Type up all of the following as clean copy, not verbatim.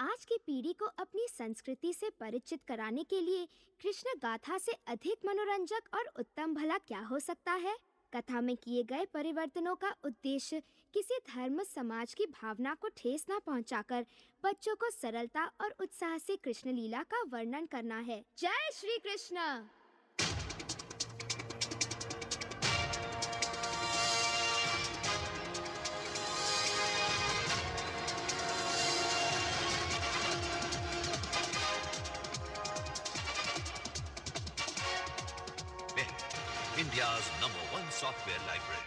आज की पीढ़ी को अपनी संस्कृति से परिचित कराने के लिए कृष्ण गाथा से अधिक मनोरंजक और उत्तम भला क्या हो सकता है। कथा में किए गए परिवर्तनों का उद्देश्य किसी धर्म समाज की भावना को ठेस न पहुंचाकर बच्चों को सरलता और उत्साह से कृष्ण लीला का वर्णन करना है। जय Shri Krishna. India's #1 software library.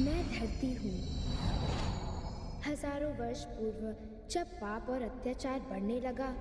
मैं धरती हूँ। हजारों वर्ष पूर्व जब पाप और अत्याचार बढ़ने लगा,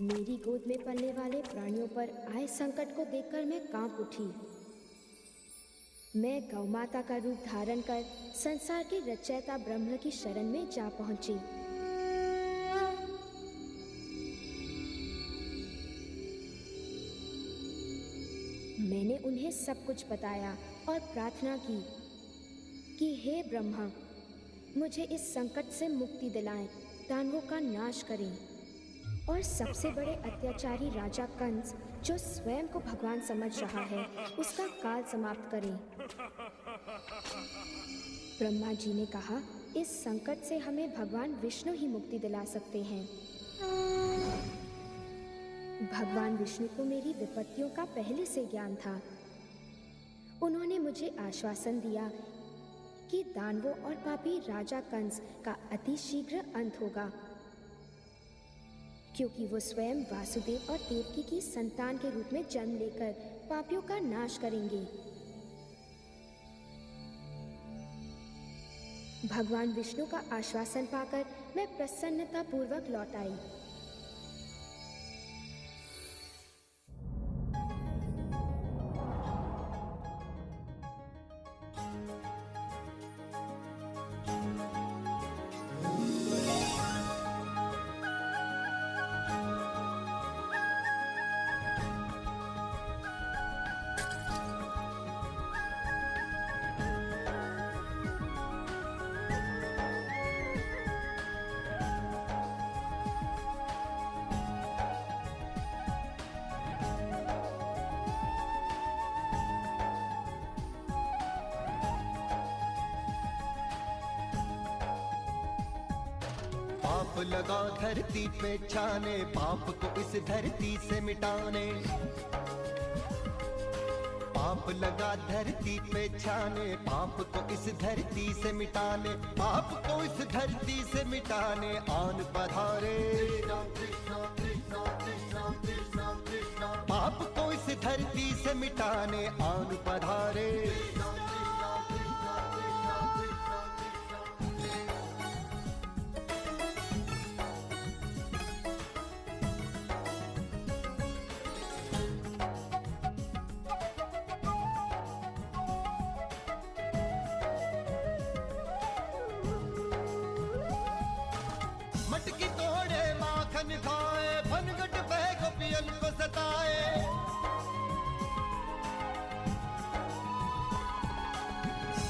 मेरी गोद में पलने वाले प्राणियों पर आए संकट को देखकर मैं कांप उठी। मैं गौ माता का रूप धारण कर संसार के रचयिता ब्रह्म की शरण में जा पहुंची। मैंने उन्हें सब कुछ बताया और प्रार्थना की कि हे ब्रह्मा, मुझे इस संकट से मुक्ति दिलाएं, दानवों का नाश करें और सबसे बड़े अत्याचारी राजा कंस, जो स्वयं को भगवान समझ रहा है, उसका काल समाप्त करें। ब्रह्मा जी ने कहा, इस संकट से हमें भगवान विष्णु ही मुक्ति दिला सकते हैं। भगवान विष्णु को मेरी विपत्तियों का पहले से ज्ञान था। उन्होंने मुझे आश्वासन दिया कि दानवों और पापी राजा कंस का अति शीघ्र अंत होगा, क्योंकि वो स्वयं वासुदेव और देवकी की संतान के रूप में जन्म लेकर पापियों का नाश करेंगे। भगवान विष्णु का आश्वासन पाकर मैं प्रसन्नता पूर्वक लौट आई। पाप लगा धरती पे छाने, पाप को इस धरती से मिटाने। पाप लगा धरती पे छाने, पाप को इस धरती से मिटाने। पाप को इस धरती से मिटाने आन पधारे। पाप को इस धरती से मिटाने आन पधारे। मटकी तोड़े माखन खाए, फनगट पे गोपियन को सताए।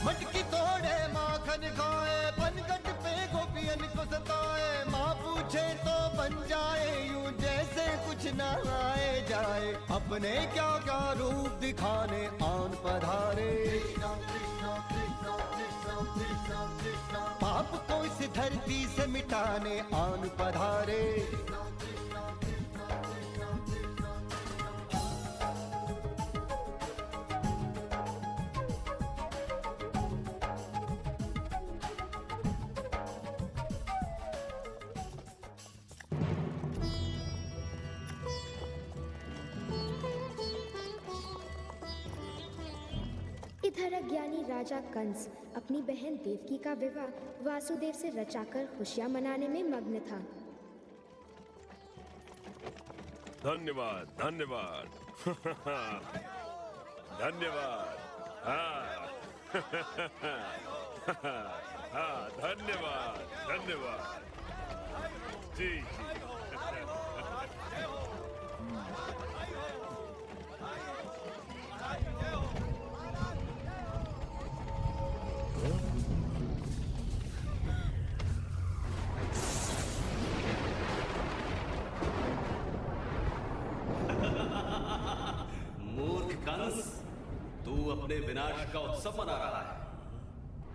मटकी तोड़े माखन खाए, फनगट पे गोपियन को सताए। माँ पूछे तो बन जाए यूं जैसे कुछ ना आए जाए। अपने क्या क्या रूप दिखाने आन पधारे। पाप को इस धरती से मिटाने आन पधारे। इधर अज्ञानी राजा कंस अपनी बहन देवकी का विवाह वासुदेव से रचाकर खुशियां मनाने में मग्न था। धन्यवाद धन्यवाद धन्यवाद। हाँ हाँ धन्यवाद धन्यवाद जी जी। मूर्ख कंस, तू अपने विनाश का उत्सव मना रहा है।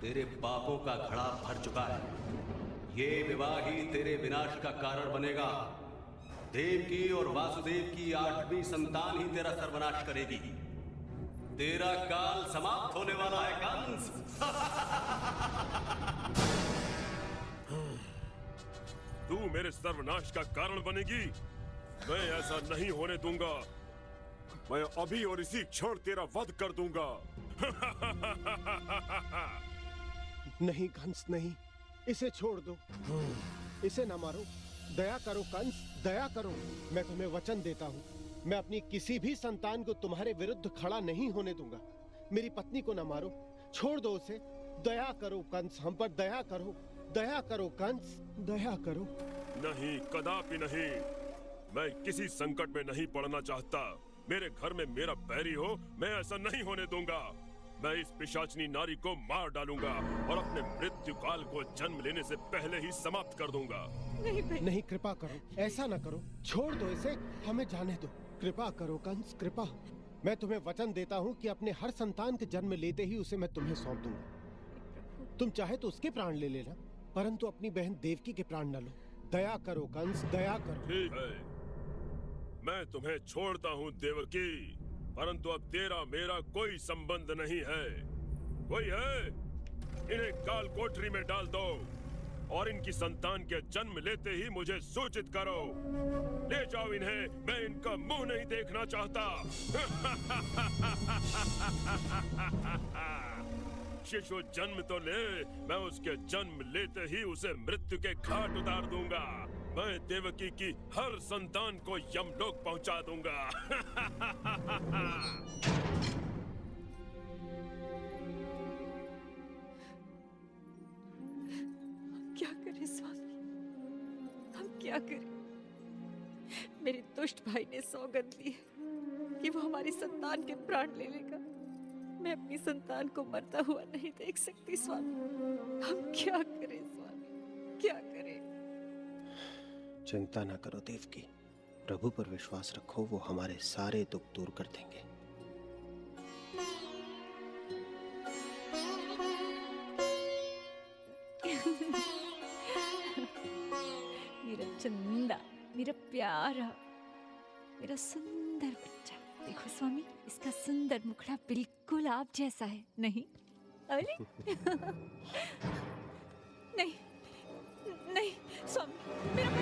तेरे पापों का घड़ा भर चुका है। ये विवाह ही तेरे विनाश का कारण बनेगा। देवकी और वासुदेव की 8वीं संतान ही तेरा सर्वनाश करेगी। तेरा काल समाप्त होने वाला है कंस। तू मेरे सर्वनाश का कारण बनेगी? मैं ऐसा नहीं होने दूंगा। मैं अभी और इसी क्षण तेरा वध कर दूंगा। नहीं कंस नहीं, इसे छोड़ दो, इसे ना मारो। दया करो कंस, दया करो। मैं तुम्हें वचन देता हूँ, मैं अपनी किसी भी संतान को तुम्हारे विरुद्ध खड़ा नहीं होने दूंगा। मेरी पत्नी को ना मारो, छोड़ दो उसे। दया करो कंस, हम पर दया करो, दया करो कंस, दया करो। नहीं, कदापि नहीं। मैं किसी संकट में नहीं पड़ना चाहता। मेरे घर में मेरा बैरी हो, मैं ऐसा नहीं होने दूंगा। मैं इस पिशाचनी नारी को मार डालूंगा और अपने मृत्यु काल को जन्म लेने से पहले ही समाप्त कर दूंगा। नहीं, कृपा करो, ऐसा ना करो। छोड़ दो इसे, हमें जाने दो। कृपा करो कंस, कृपा। मैं तुम्हें वचन देता हूँ कि अपने हर संतान के जन्म लेते ही उसे मैं तुम्हें सौंप दूंगा। तुम चाहे तो उसके प्राण ले लेना, परंतु अपनी बहन देवकी के प्राण न लो। दया करो कंस, दया करो। ठीक है, मैं तुम्हें छोड़ता हूँ देवकी, परंतु अब तेरा मेरा कोई संबंध नहीं है। कोई है? इन्हें काल कोठरी में डाल दो और इनकी संतान के जन्म लेते ही मुझे सूचित करो। ले जाओ इन्हें, मैं इनका मुंह नहीं देखना चाहता। शिशु जन्म तो ले, मैं उसके जन्म लेते ही उसे मृत्यु के घाट उतार दूंगा। मैं देवकी की हर संतान को यमलोक पहुंचा दूंगा। क्या करें स्वामी, हम क्या करें? मेरे दुष्ट भाई ने सौगंध ली है कि वो हमारी संतान के प्राण ले लेगा। मैं अपनी संतान को मरता हुआ नहीं देख सकती स्वामी। हम क्या करें स्वामी, क्या करें? चिंता ना करो देवकी, प्रभु पर विश्वास रखो, वो हमारे सारे दुख दूर कर देंगे। मेरा चंदा, मेरा प्यारा, मेरा सुंदर बच्चा। देखो स्वामी, इसका सुंदर मुखड़ा बिल्कुल आप जैसा है। नहीं? अरे नहीं नहीं स्वामी, मेरा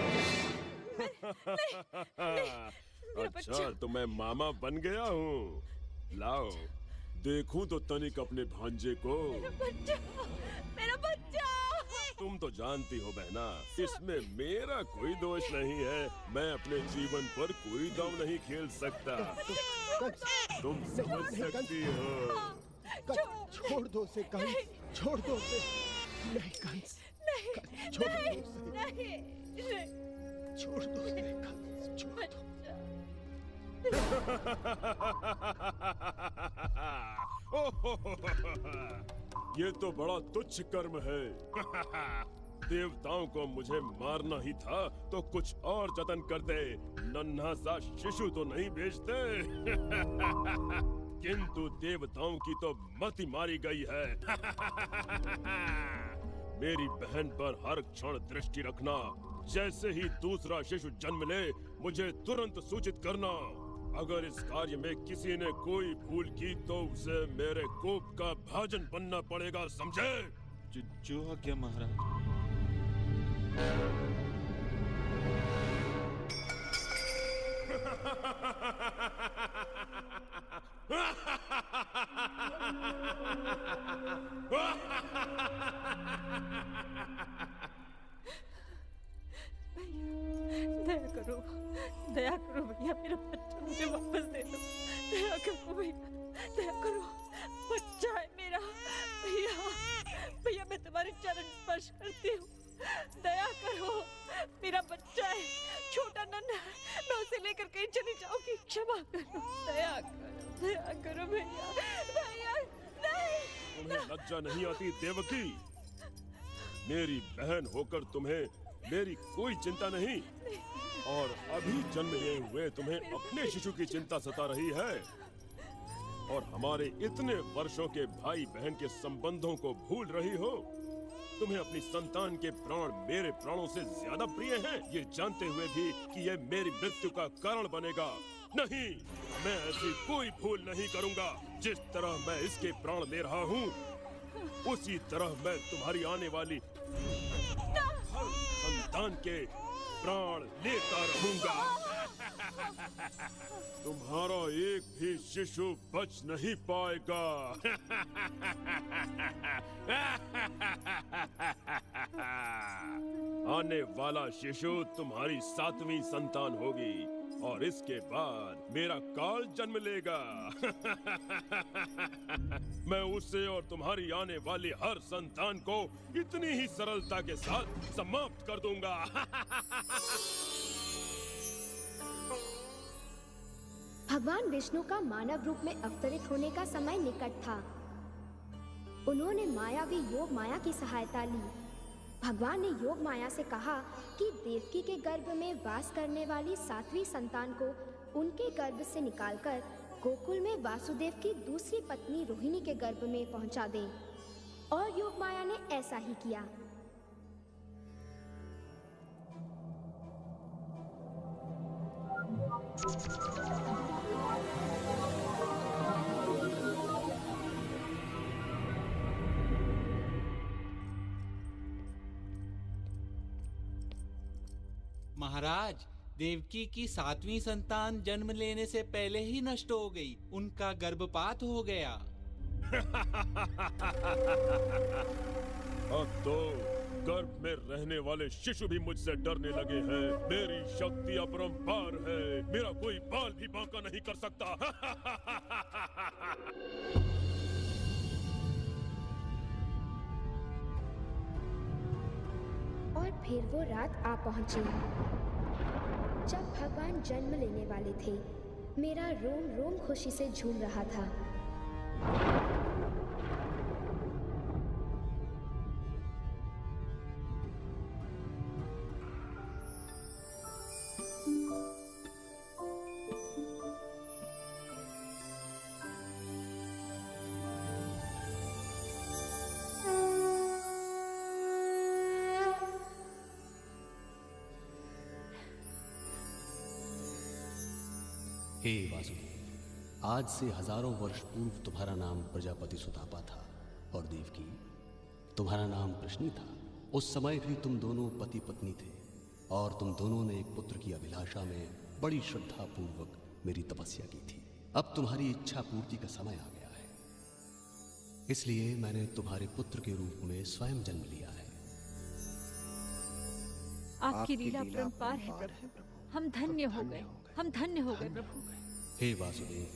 अच्छा, तो मैं मामा बन गया हूँ। लाओ देखूं तो तनिक अपने भांजे को। मेरा बच्चा। तुम तो जानती हो बहना, इसमें मेरा कोई दोष नहीं है। मैं अपने जीवन पर कोई दांव नहीं खेल सकता। तुम समझ सकती हो। छोड़ दो उसे कंस, छोड़ दो उसे। नहीं कंस, छोड़ दो उसे, छोड़ दो उसे कंस, छोड़ दो। ये तो बड़ा तुच्छ कर्म है। देवताओं को मुझे मारना ही था तो कुछ और जतन करते, नन्हा सा शिशु तो नहीं भेजते। किंतु देवताओं की तो मति मारी गई है। मेरी बहन पर हर क्षण दृष्टि रखना। जैसे ही दूसरा शिशु जन्म ले, मुझे तुरंत सूचित करना। अगर इस कार्य में किसी ने कोई भूल की तो उसे मेरे कोप का भाजन बनना पड़ेगा, समझे? जो आज्ञा महाराज। दया करो भैया, मेरा बच्चा मुझे वापस दे दो। दया करो भैया, दया करो, बच्चा है मेरा। भैया भैया, मैं तुम्हारे चरण स्पर्श करती हूँ, दया करो, मेरा बच्चा है, छोटा नन्हा है, मैं उसे लेकर कहीं चली जाऊंगी, क्षमा करो, दया करो भैया, भैया नहीं। तुम्हें लज्जा नहीं आती देवकी? मेरी बहन होकर तुम्हें मेरी कोई चिंता नहीं, और अभी जन्म लिए हुए तुम्हें अपने शिशु की चिंता सता रही है, और हमारे इतने वर्षों के भाई बहन के संबंधों को भूल रही हो। तुम्हें अपनी संतान के प्राण मेरे प्राणों से ज्यादा प्रिय हैं, ये जानते हुए भी कि ये मेरी मृत्यु का कारण बनेगा। नहीं, मैं ऐसी कोई भूल नहीं करूंगा। जिस तरह मैं इसके प्राण ले रहा हूँ, उसी तरह मैं तुम्हारी आने वाली हर संतान के प्राण लेता रहूंगा। तुम्हारा एक भी शिशु बच नहीं पाएगा। आने वाला शिशु तुम्हारी 7वीं संतान होगी, और इसके बाद मेरा काल जन्म लेगा। मैं उसे और तुम्हारी आने वाली हर संतान को इतनी ही सरलता के साथ समाप्त कर दूंगा। भगवान विष्णु का मानव रूप में अवतरित होने का समय निकट था। उन्होंने मायावी योग माया की सहायता ली। भगवान ने योग माया से कहा कि देवकी के गर्भ में वास करने वाली 7वीं संतान को उनके गर्भ से निकालकर गोकुल में वासुदेव की दूसरी पत्नी रोहिणी के गर्भ में पहुंचा दें, और योग माया ने ऐसा ही किया। महाराज, देवकी की 7वीं संतान जन्म लेने से पहले ही नष्ट हो गई। उनका गर्भपात हो गया। अब तो गर्भ में रहने वाले शिशु भी मुझसे डरने लगे हैं। मेरी शक्ति अपरंपार है, मेरा कोई बाल भी बांका नहीं कर सकता। और फिर वो रात आ पहुंची जब भगवान जन्म लेने वाले थे। मेरा रोम रोम खुशी से झूम रहा था। हे वासुदेव, आज से हजारों वर्ष पूर्व तुम्हारा नाम प्रजापति सुतापा था, और देवकी तुम्हारा नाम कृष्णी था। उस समय भी तुम दोनों पति पत्नी थे, और तुम दोनों ने एक पुत्र की अभिलाषा में बड़ी श्रद्धा पूर्वक मेरी तपस्या की थी। अब तुम्हारी इच्छा पूर्ति का समय आ गया है, इसलिए मैंने तुम्हारे पुत्र के रूप में स्वयं जन्म लिया है। आपकी लीला अपरंपार है प्रभु, हम धन्य हो गए, हम धन्य हो गए प्रभु। हे वासुदेव,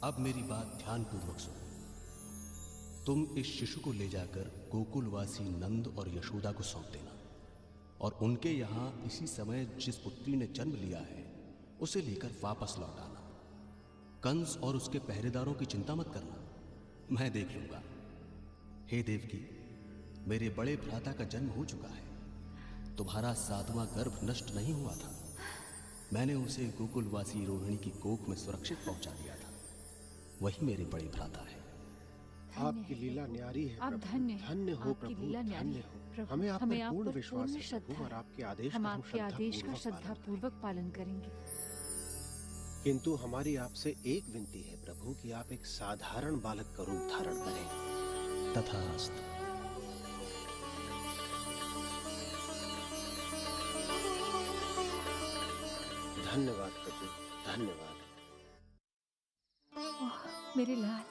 अब मेरी बात ध्यान पूर्वक सुनो। तुम इस शिशु को ले जाकर गोकुलवासी नंद और यशोदा को सौंप देना, और उनके यहाँ इसी समय जिस पुत्री ने जन्म लिया है उसे लेकर वापस लौट आना। कंस और उसके पहरेदारों की चिंता मत करना, मैं देख लूंगा। हे देवकी, मेरे बड़े भ्राता का जन्म हो चुका है। तुम्हारा 7वां गर्भ नष्ट नहीं हुआ था। मैंने उसे गोकुलवासी रोहिणी की कोख में सुरक्षित पहुंचा दिया था। वही मेरे बड़े भ्राता है। आपकी लीला न्यारी है आप प्रभु। धन्य हैं। धन्य हो आपकी प्रभु, लीला न्यारी धन्य है हो। प्रभु। हमें आप हमें पर आप पूर्ण पर विश्वास पूर्ण है श्रद्धा प्रभु, और है। आपके आदेश हम का आपके आदेश का श्रद्धापूर्वक श्रद्धा पालन पूर्वक पालन करेंगे। करें। किंतु हमारी आपसे एक विनती है प्रभु कि आप एक साधारण बालक का रूप धारण करें। तथास्तु। धन्यवाद प्रभु, धन्यवाद। मेरे लाल,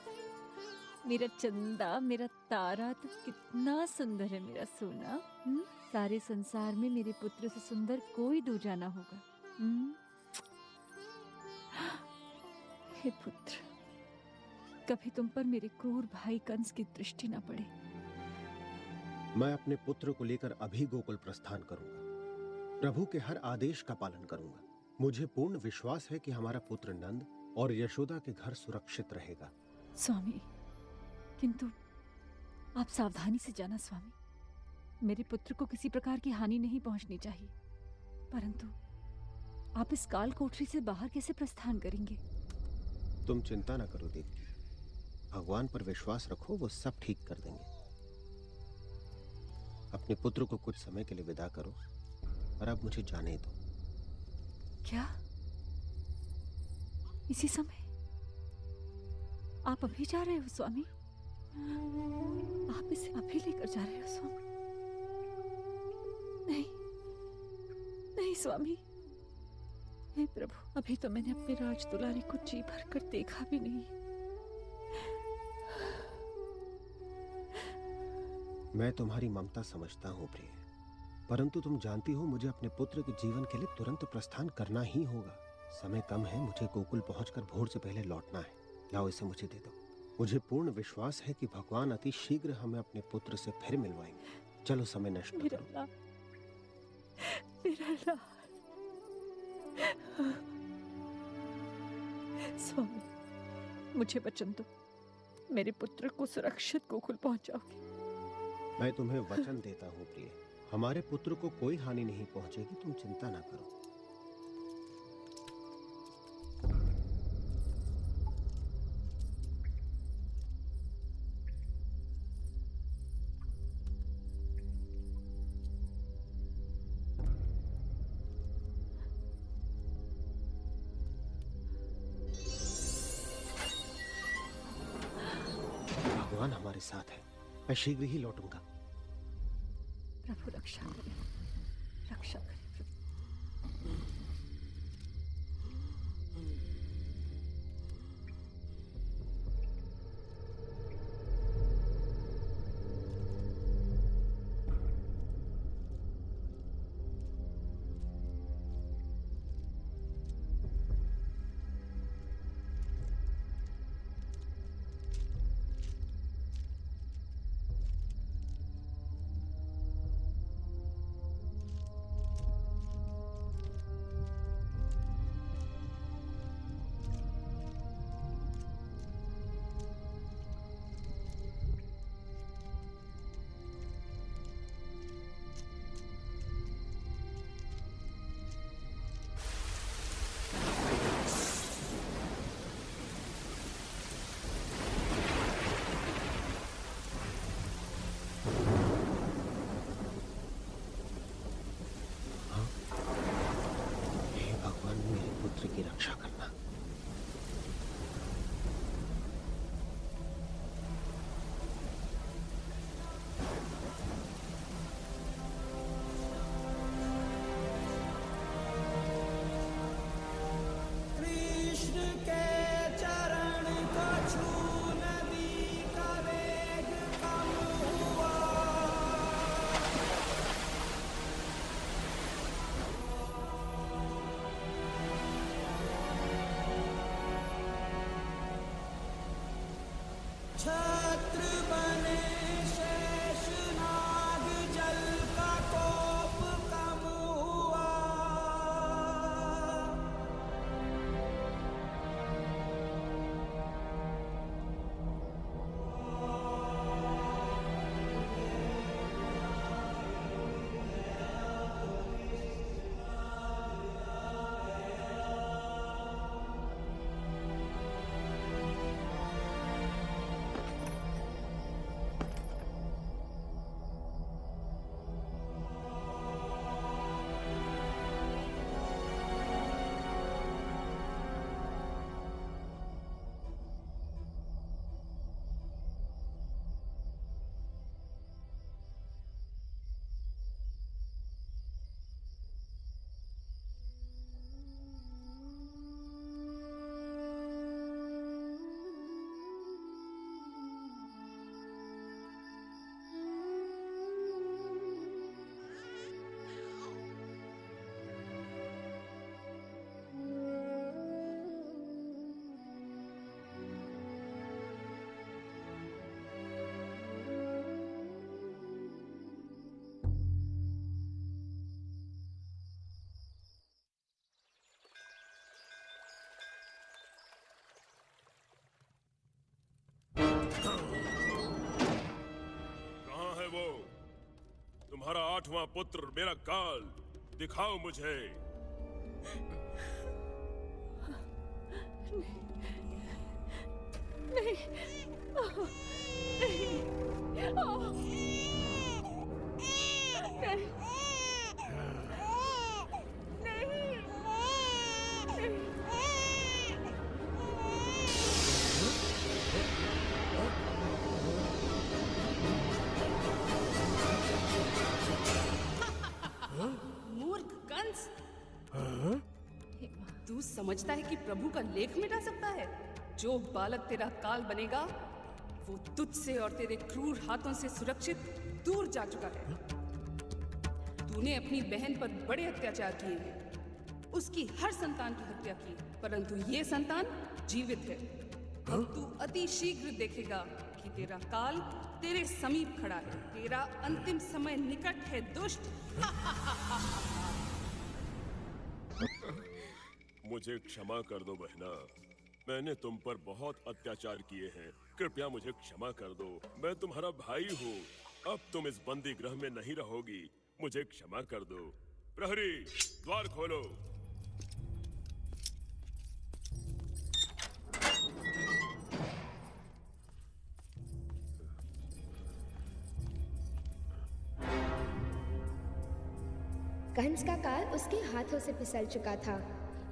मेरा चंदा, मेरा तारा, तो कितना सुंदर है मेरा सोना। सारे संसार में मेरे पुत्र से सुंदर कोई दूजा ना होगा। हे पुत्र, कभी तुम पर मेरे क्रूर भाई कंस की दृष्टि न पड़े। मैं अपने पुत्र को लेकर अभी गोकुल प्रस्थान करूंगा। प्रभु के हर आदेश का पालन करूंगा। मुझे पूर्ण विश्वास है कि हमारा पुत्र नंद और यशोदा के घर सुरक्षित रहेगा। स्वामी, किंतु आप सावधानी से जाना स्वामी। मेरे पुत्र को किसी प्रकार की हानि नहीं पहुंचनी चाहिए। परंतु आप इस काल कोठरी से बाहर कैसे प्रस्थान करेंगे? तुम चिंता न करो देवकी, भगवान पर विश्वास रखो, वो सब ठीक कर देंगे। अपने पुत्र को कुछ समय के लिए विदा करो और अब मुझे जाने दो। क्या? इसी समय? आप अभी जा रहे हो स्वामी? आप इसे अभी लेकर जा रहे हो स्वामी? नहीं, नहीं स्वामी। हे प्रभु, अभी तो मैंने अपने राज दुलारी को जी भर कर देखा भी नहीं। मैं तुम्हारी ममता समझता हूँ प्रिय, परंतु तुम जानती हो मुझे अपने पुत्र के जीवन के लिए तुरंत प्रस्थान करना ही होगा। समय कम है, मुझे गोकुल पहुंचकर भोर से पहले लौटना है। लाओ, इसे मुझे दे दो। मुझे पूर्ण विश्वास है कि भगवान अति शीघ्र हमें अपने पुत्र से फिर मिलवाएंगे। चलो, समय नष्ट न करो। मेरा लाल। स्वामी, मुझे वचन दो, मेरे पुत्र को सुरक्षित गोकुल पहुंचाओगे। मैं तुम्हें वचन देता हूँ प्रिय, हमारे पुत्र को कोई हानि नहीं पहुंचेगी, तुम चिंता ना करो। भगवान हमारे साथ है, मैं शीघ्र ही लौटूंगा। प्रभु रक्षा करें, रक्षा करें प्रभु। की रक्षा करना। कृष्ण के चरण को छू नदी का वेग कम हुआ। छत्र बने शेषनाग, जल का कोप कम हुआ। 8वां पुत्र मेरा काल दिखाओ मुझे। नहीं, नहीं, मूर्ख कंस, तू समझता है कि प्रभु का लेख मिटा सकता है? जो बालक तेरा काल बनेगा वो तुझसे और तेरे क्रूर हाथों से सुरक्षित दूर जा चुका है। तूने अपनी बहन पर बड़े अत्याचार किए हैं, उसकी हर संतान की हत्या की, परंतु ये संतान जीवित है। अब तू अति शीघ्र देखेगा कि तेरा काल तेरे समीप खड़ा है। तेरा अंतिम समय निकट है दुष्ट। मुझे क्षमा कर दो बहना, मैंने तुम पर बहुत अत्याचार किए हैं। कृपया मुझे क्षमा कर दो। मैं तुम्हारा भाई हूँ। अब तुम इस बंदी गृह में नहीं रहोगी। मुझे क्षमा कर दो। प्रहरी, द्वार खोलो। कंस का काल उसके हाथों से फिसल चुका था।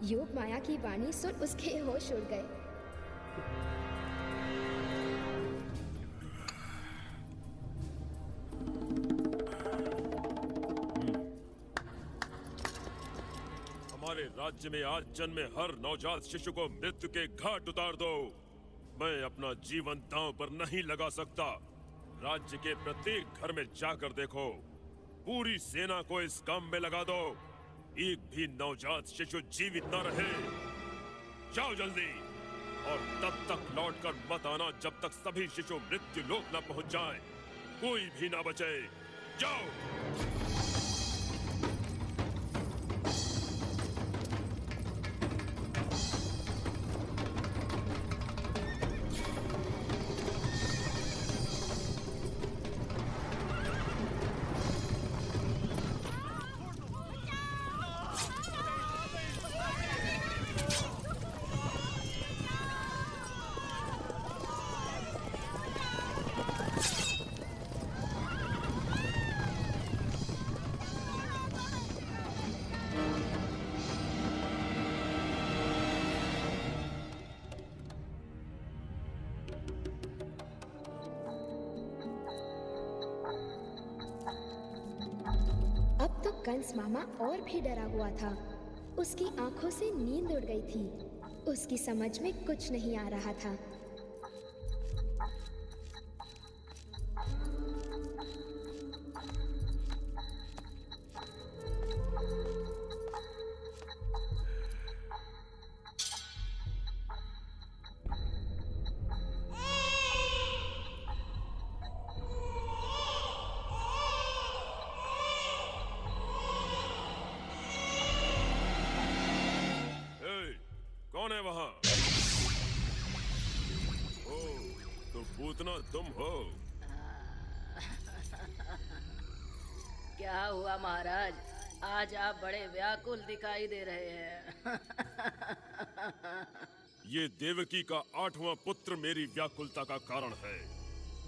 योग माया की वाणी सुन उसके होश उड़ गए। हमारे राज्य में आज जन्मे हर नवजात शिशु को मृत्यु के घाट उतार दो। मैं अपना जीवन दांव पर नहीं लगा सकता। राज्य के प्रत्येक घर में जाकर देखो। पूरी सेना को इस काम में लगा दो। एक भी नवजात शिशु जीवित न रहे। जाओ जल्दी, और तब तक लौटकर मत आना जब तक सभी शिशु मृत्यु लोक न पहुंच जाएं। कोई भी ना बचे। जाओ। अब तो कंस मामा और भी डरा हुआ था। उसकी आंखों से नींद उड़ गई थी। उसकी समझ में कुछ नहीं आ रहा था। कौन है वहाँ? ओ, तो पूतना तुम हो। क्या हुआ महाराज? आज आप बड़े व्याकुल दिखाई दे रहे हैं। ये देवकी का 8वां पुत्र मेरी व्याकुलता का कारण है।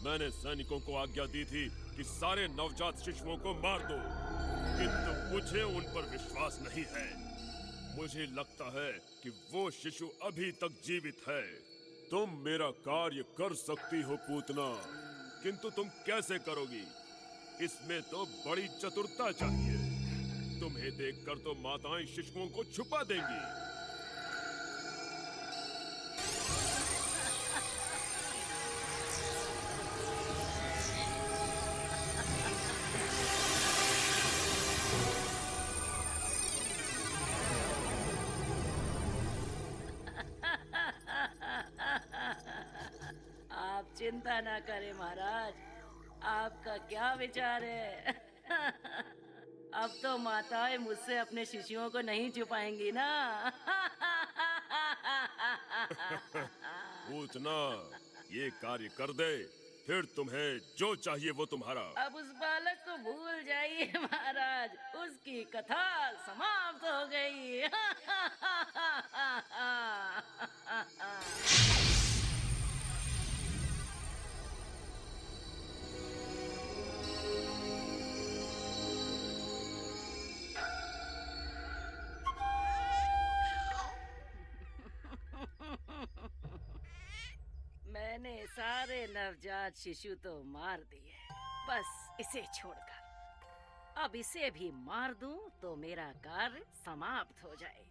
मैंने सैनिकों को आज्ञा दी थी कि सारे नवजात शिशुओं को मार दो, किंतु मुझे उन पर विश्वास नहीं है। मुझे लगता है कि वो शिशु अभी तक जीवित है। तुम मेरा कार्य कर सकती हो पूतना, किंतु तुम कैसे करोगी? इसमें तो बड़ी चतुरता चाहिए। तुम्हें देखकर तो माताएं शिशुओं को छुपा देंगी। चिंता ना करें महाराज, आपका क्या विचार है? अब तो माताएं मुझसे अपने शिशुओं को नहीं छुपाएंगी ना। पूतना, ये कार्य कर दे फिर तुम्हें जो चाहिए वो तुम्हारा। अब उस बालक को भूल जाइए महाराज, उसकी कथा समाप्त हो गई। मैंने सारे नवजात शिशु तो मार दिए, बस इसे छोड़कर। अब इसे भी मार दूं तो मेरा कार्य समाप्त हो जाए।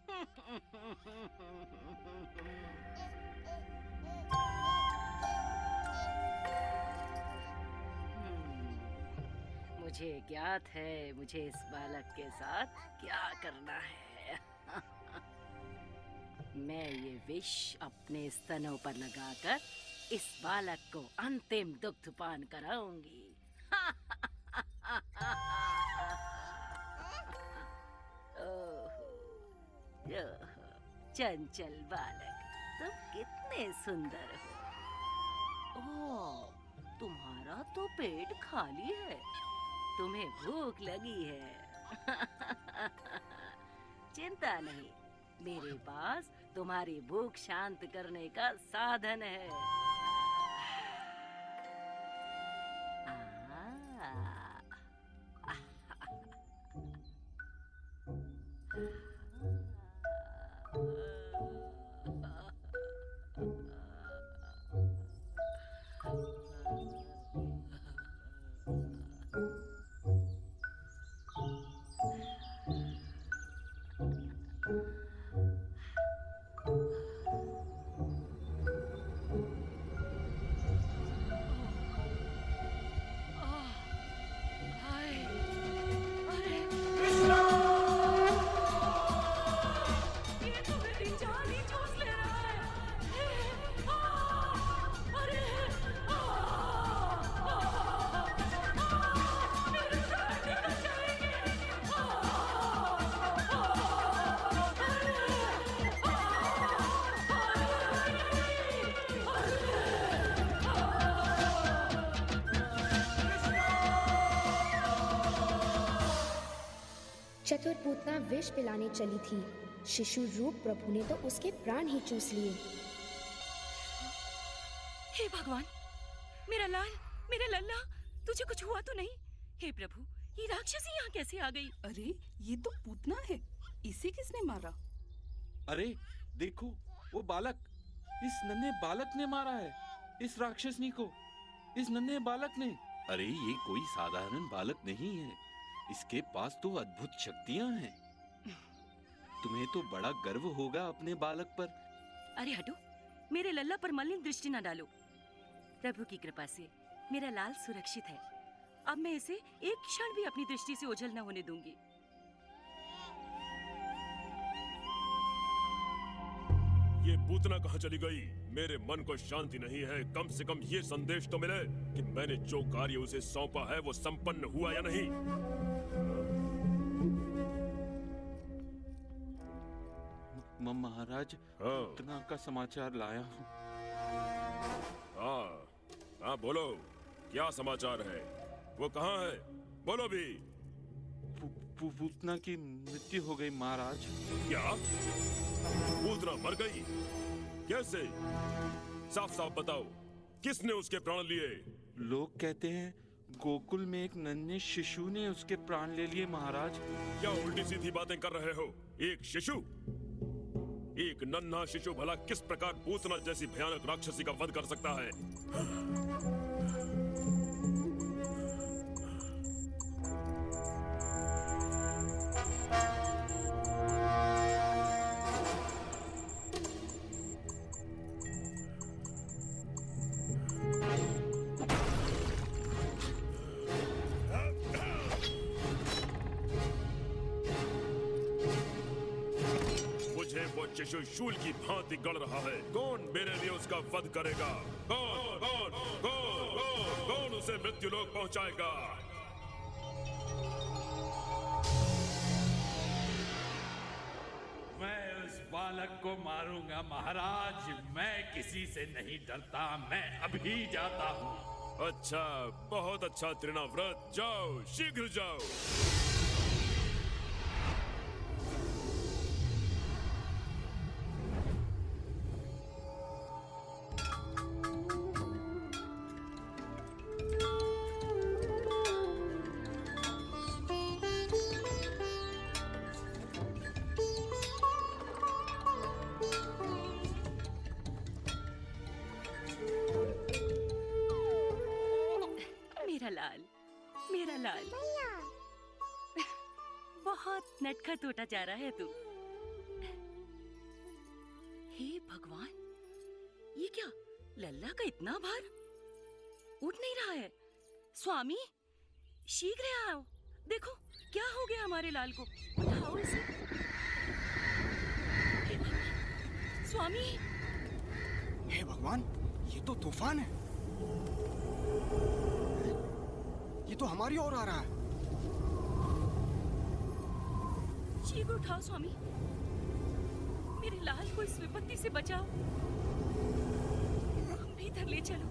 मुझे ज्ञात है मुझे इस बालक के साथ क्या करना है। मैं ये विष अपने स्तनों पर लगाकर इस बालक को अंतिम दुग्धपान कराऊंगी। चंचल बालक, तुम कितने सुंदर हो। ओह, तुम्हारा तो पेट खाली है, तुम्हें भूख लगी है। चिंता नहीं, मेरे पास तुम्हारी भूख शांत करने का साधन है। चतुर पूतना विष पिलाने चली थी, शिशु रूप प्रभु ने तो उसके प्राण ही चूस लिए। हे भगवान, मेरा लाल, मेरा लल्ला, तुझे कुछ हुआ तो नहीं? हे प्रभु, ये राक्षसी यहाँ कैसे आ गई? अरे ये तो पूतना है, इसे किसने मारा? अरे देखो, वो बालक, इस नन्हे बालक ने मारा है, इस राक्षसनी को, इस नन्हे बालक ने। अरे ये कोई साधारण बालक नहीं है, इसके पास तो अद्भुत शक्तियां हैं। तुम्हें तो बड़ा गर्व होगा अपने बालक पर। अरे हटो, मेरे लल्ला पर मलिन दृष्टि न डालो। प्रभु की कृपा से मेरा लाल सुरक्षित है। अब मैं इसे एक क्षण भी अपनी दृष्टि से ओझल न होने दूंगी। ये पूतना कहाँ चली गई? मेरे मन को शांति नहीं है। कम से कम ये संदेश तो मिले कि मैंने जो कार्य उसे सौंपा है वो संपन्न हुआ या नहीं। महाराज, पूतना का समाचार लाया हूँ। हाँ, बोलो, क्या समाचार है? वो कहाँ है? बोलो भी। पूतना की मृत्यु हो गई महाराज। क्या? पूतना मर गई? कैसे? साफ साफ बताओ, किसने उसके प्राण लिए? लोग कहते हैं गोकुल में एक नन्हे शिशु ने उसके प्राण ले लिए महाराज। क्या उल्टी सीधी बातें कर रहे हो? एक शिशु? एक नन्हा शिशु भला किस प्रकार पूतना जैसी भयानक राक्षसी का वध कर सकता है? शिशु शूल की भांति गड़ रहा है। कौन मेरे लिए उसका वध करेगा? कौन कौन कौन कौन कौन उसे मृत्यु लोक पहुंचाएगा? मैं उस बालक को मारूंगा महाराज। मैं किसी से नहीं डरता, मैं अभी जाता हूँ। अच्छा, बहुत अच्छा त्रिनाव्रत, जाओ, शीघ्र जाओ। मेरा लाल, मेरा लाल, बहुत नटखट होता जा रहा है तू। हे भगवान, ये क्या, लल्ला का इतना भार? उठ नहीं रहा है। स्वामी, शीघ्र आओ, देखो क्या हो गया हमारे लाल को। उठाओ इसे। हे भगवान, स्वामी। हे भगवान, ये तो तूफान है। ये तो हमारी ओर आ रहा है। शीघ्र उठाओ स्वामी, मेरे लाल को इस विपत्ति से बचाओ। भीतर ले चलो।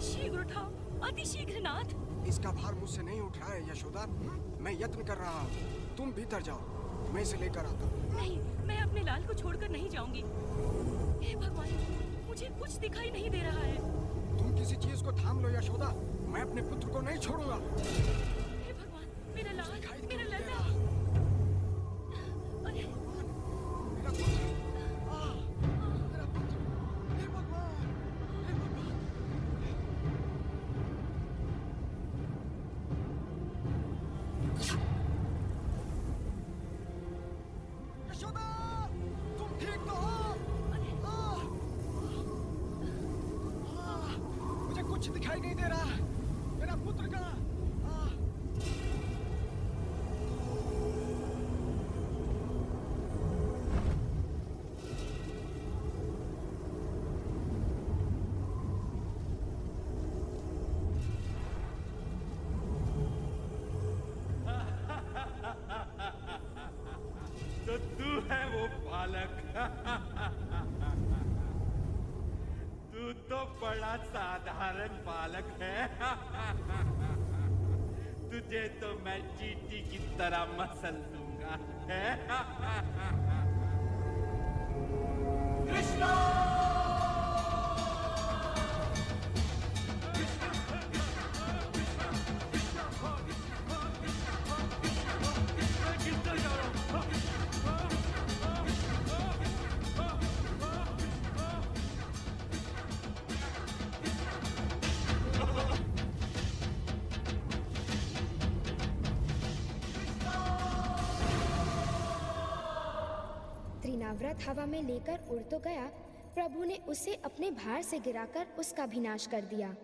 शीघ्र उठाओ, अति शीघ्र नाथ। इसका भार मुझसे नहीं उठ रहा है यशोदा। मैं यत्न कर रहा हूँ। तुम भीतर जाओ, मैं इसे लेकर आता हूँ। नहीं, मैं अपने लाल को छोड़कर नहीं जाऊंगी। हे भगवान, मुझे कुछ दिखाई नहीं दे रहा है। तुम किसी चीज को थाम लो यशोदा, मैं अपने पुत्र को नहीं छोड़ूंगा। हे भगवान, मेरा लाल, मेरा लल्ला। अरे मेरा पुत्र, मेरा पुत्र, हे भगवान, हे भगवान। यशोदा, तुम ठीक तो हो? मुझे कुछ दिखाई नहीं दे रहा। मेरा पुत्र कहाँ? तो तू है वो बालक। तू तो बड़ा साधारण बालक है। तुझे तो मैं चींटी की तरह मसल दूंगा। कृष्णा! त्रिनाव्रत हवा में लेकर उड़ तो गया, प्रभु ने उसे अपने भार से गिराकर उसका भी नाश कर दिया।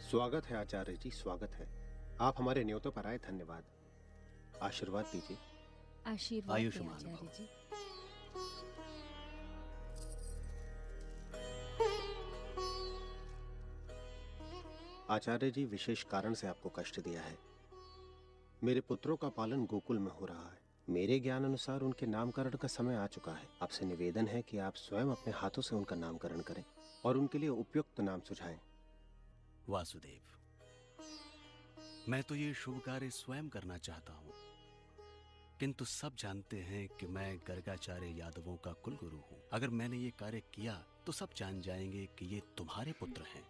स्वागत है आचार्य जी, स्वागत है। आप हमारे न्योतों पर आए, धन्यवाद। आशीर्वाद दीजिए। आशीर्वाद आयुष्मान आचार्य जी। आचार्य जी, विशेष कारण से आपको कष्ट दिया है। मेरे पुत्रों का पालन गोकुल में हो रहा है। मेरे ज्ञान अनुसार उनके नामकरण का समय आ चुका है। आपसे निवेदन है कि आप स्वयं अपने हाथों से उनका नामकरण करें और उनके लिए उपयुक्त नाम सुझाएं। वासुदेव, मैं तो ये शुभ कार्य स्वयं करना चाहता हूं, किंतु सब जानते हैं कि मैं गर्गाचार्य यादवों का कुलगुरु हूं। अगर मैंने ये कार्य किया तो सब जान जाएंगे कि ये तुम्हारे पुत्र हैं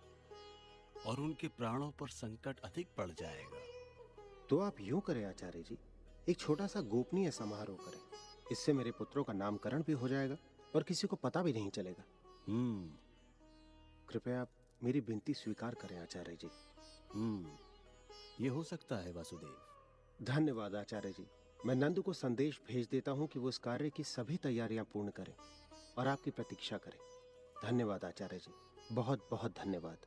और उनके प्राणों पर संकट अधिक बढ़ जाएगा। तो आप यूं करें आचार्य जी, एक छोटा सा गोपनीय समारोह करें। इससे मेरे पुत्रों का नामकरण भी हो जाएगा और किसी को पता भी नहीं चलेगा। कृपया आप मेरी विनती स्वीकार करें आचार्य जी। ये हो सकता है वासुदेव। धन्यवाद आचार्य जी। मैं नंद को संदेश भेज देता हूं कि वो इस कार्य की सभी तैयारियां पूर्ण करें और आपकी प्रतीक्षा करें। धन्यवाद आचार्य जी, बहुत बहुत धन्यवाद।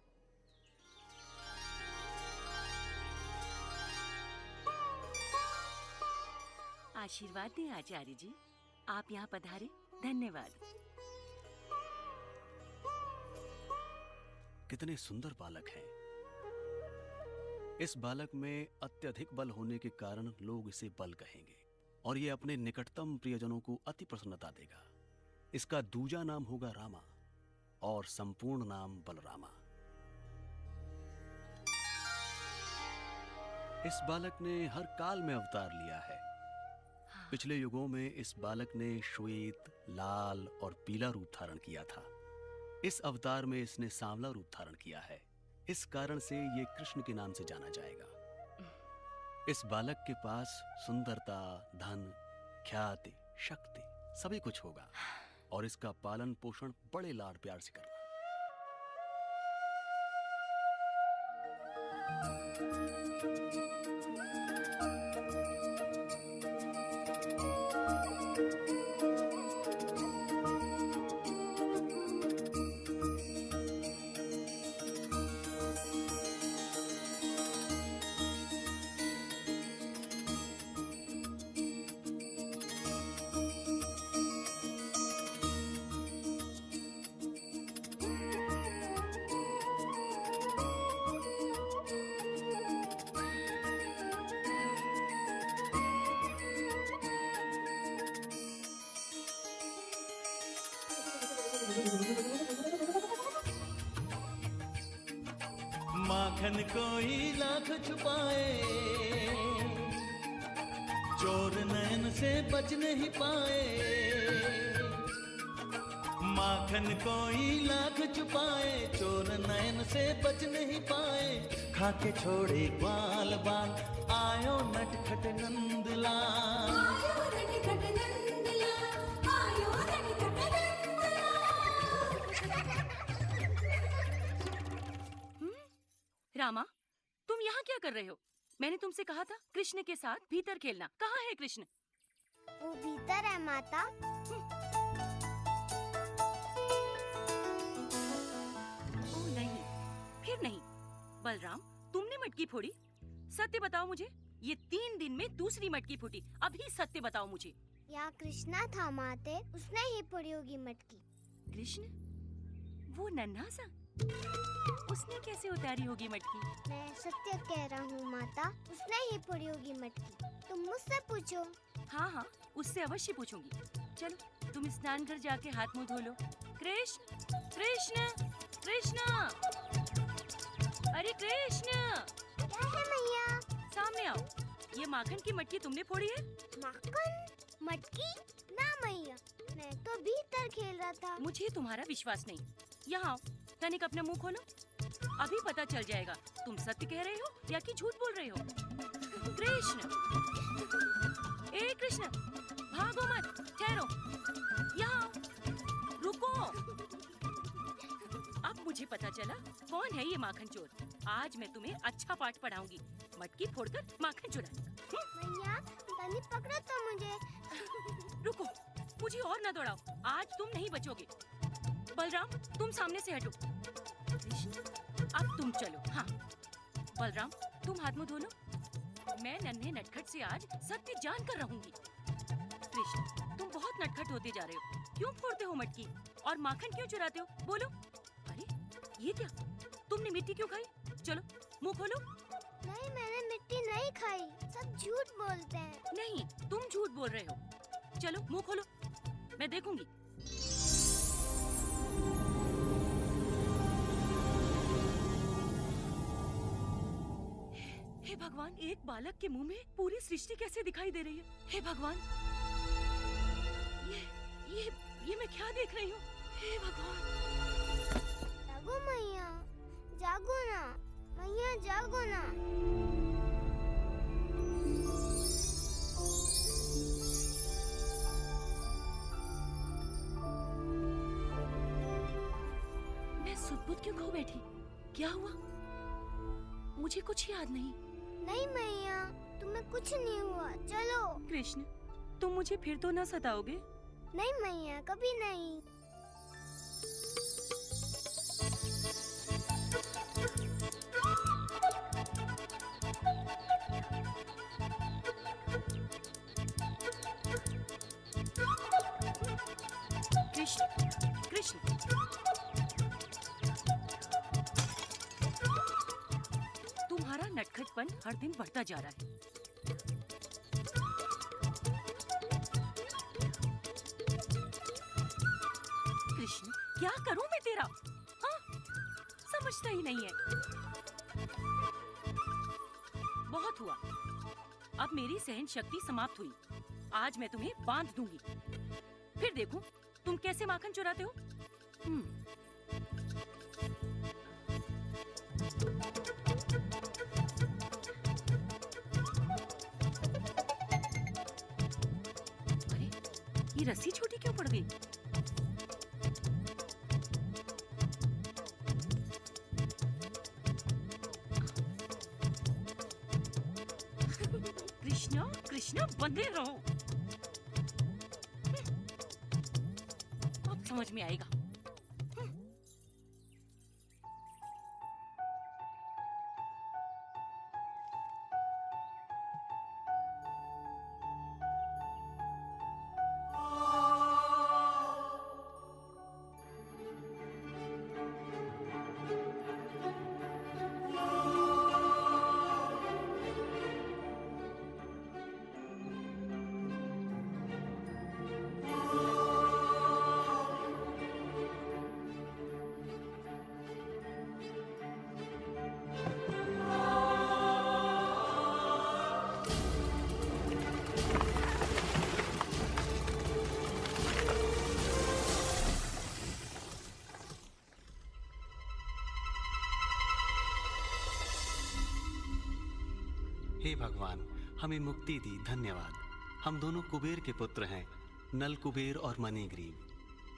आशीर्वाद दें आचार्य जी, आप यहाँ पधारे, धन्यवाद। कितने सुंदर बालक हैं। इस बालक में अत्यधिक बल होने के कारण लोग इसे बल कहेंगे और ये अपने निकटतम प्रियजनों को अति प्रसन्नता देगा। इसका दूजा नाम होगा रामा और संपूर्ण नाम बलरामा। इस बालक ने हर काल में अवतार लिया है। पिछले युगों में इस बालक ने श्वेत, लाल और पीला रूप धारण किया था। इस अवतार में इसने सांवला रूप धारण किया है। इस कारण से ये कृष्ण के नाम से जाना जाएगा। इस बालक के पास सुंदरता, धन, ख्याति, शक्ति सभी कुछ होगा और इसका पालन पोषण बड़े लाड प्यार से करना। माखन कोई लाख छुपाए, चोर नयन से बच नहीं पाए। माखन कोई लाख छुपाए, चोर नयन से बच नहीं पाए। खाके छोड़े ग्वाल बाल, आयो नटखट नंदलाल। रामा, तुम यहाँ क्या कर रहे हो? मैंने तुमसे कहा था कृष्ण के साथ भीतर खेलना। कहाँ है कृष्ण? वो भीतर है माता। ओ नहीं, फिर नहीं। बलराम, तुमने मटकी फोड़ी? सत्य बताओ मुझे। ये 3 दिन में दूसरी मटकी फूटी। अभी सत्य बताओ मुझे। यहाँ कृष्णा था माते, उसने ही फोड़ी होगी मटकी। कृष्ण? वो नन्हा सा? उसने कैसे उतारी होगी मटकी? मैं सत्य कह रहा हूँ माता, उसने ही फोड़ी होगी मटकी। तुम मुझसे पूछो। हाँ हाँ, उससे अवश्य पूछूंगी। चलो, तुम स्नान घर जाके हाथ मुंह धो लो। कृष्ण, कृष्ण, कृष्ण, अरे कृष्ण! क्या है मैया? सामने आओ। ये माखन की मटकी तुमने फोड़ी है? माखन? मटकी? ना मैया, मैं तो भीतर खेल रहा था। मुझे तुम्हारा विश्वास नहीं। यहाँ आओ, तनिक अपना मुंह खोलो। अभी पता चल जाएगा तुम सत्य कह रहे हो या कि झूठ बोल रहे हो। कृष्ण! ए कृष्ण, भागो मत, ठहरो। यहाँ आओ, रुको। अब मुझे पता चला कौन है ये माखन चोर। आज मैं तुम्हें अच्छा पाठ पढ़ाऊंगी। मटकी फोड़कर माखन चुराने का। मैया, तनी पकड़ो तो मुझे। रुको, मुझे और न दौड़ाओ। आज तुम नहीं बचोगे। बलराम, तुम सामने से हटो। कृष्ण, अब तुम चलो। हाँ, बलराम, तुम हाथ मुंह धो लो। मैं नन्हे नटखट से आज सत्य जान कर रहूंगी। कृष्ण, तुम बहुत नटखट होते जा रहे हो। क्यों फोड़ते हो मटकी और माखन क्यों चुराते हो? बोलो। अरे ये क्या, तुमने मिट्टी क्यों खाई? चलो मुंह खोलो। नहीं, मैंने मिट्टी नहीं खाई। सब झूठ बोलते हैं। नहीं, तुम झूठ बोल रहे हो। चलो मुंह खोलो, मैं देखूंगी। हे भगवान, एक बालक के मुंह में पूरी सृष्टि कैसे दिखाई दे रही है? हे भगवान, ये मैं क्या देख रही हूँ? हे भगवान! जागो मैया, जागो ना मैया, जागो ना। मैं सुध-बुध क्यों खो बैठी? क्या हुआ? मुझे कुछ याद नहीं। नहीं मैया, तुम्हें कुछ नहीं हुआ। चलो। कृष्ण, तुम मुझे फिर तो ना सताओगे? नहीं मैया, कभी नहीं। कृष्ण, कृष्ण, तुम्हारा नटखटपन हर दिन बढ़ता जा रहा है। कृष्ण, क्या करूं मैं तेरा? हाँ? समझता ही नहीं है। बहुत हुआ, अब मेरी सहन शक्ति समाप्त हुई। आज मैं तुम्हें बांध दूंगी, फिर देखूं तुम कैसे माखन चुराते हो। अरे, ये रस्सी छोटी क्यों पड़ गई? कृष्णा, कृष्णा, बंधे रहो। अब समझ में आएगा। हे भगवान, हमें मुक्ति दी, धन्यवाद। हम दोनों कुबेर के पुत्र हैं, नल कुबेर और मणिग्रीव।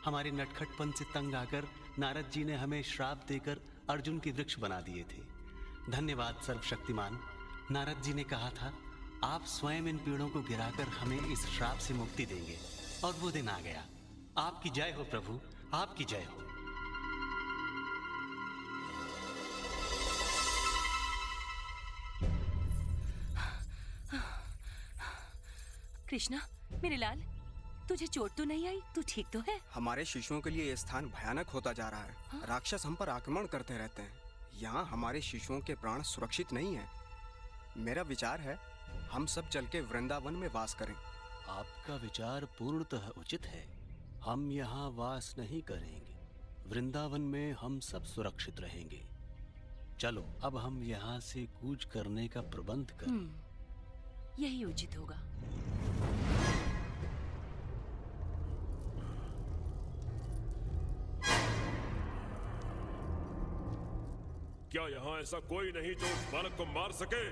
हमारे नटखटपन से तंग आकर नारद जी ने हमें श्राप देकर अर्जुन के वृक्ष बना दिए थे। धन्यवाद सर्वशक्तिमान। नारद जी ने कहा था आप स्वयं इन पेड़ों को गिराकर हमें इस श्राप से मुक्ति देंगे, और वो दिन आ गया। आपकी जय हो प्रभु, आपकी जय हो। कृष्णा, मेरे लाल, तुझे चोट तो नहीं आई? तू ठीक तो है? हमारे शिशुओं के लिए ये स्थान भयानक होता जा रहा है। हाँ? राक्षस हम पर आक्रमण करते रहते हैं। यहाँ हमारे शिशुओं के प्राण सुरक्षित नहीं है। मेरा विचार है हम सब चल के वृंदावन में वास करें। आपका विचार पूर्णतः उचित है। हम यहाँ वास नहीं करेंगे। वृंदावन में हम सब सुरक्षित रहेंगे। चलो अब हम यहाँ से कूच करने का प्रबंध करें। यही उचित होगा। क्या यहाँ ऐसा कोई नहीं जो उस बालक को मार सके?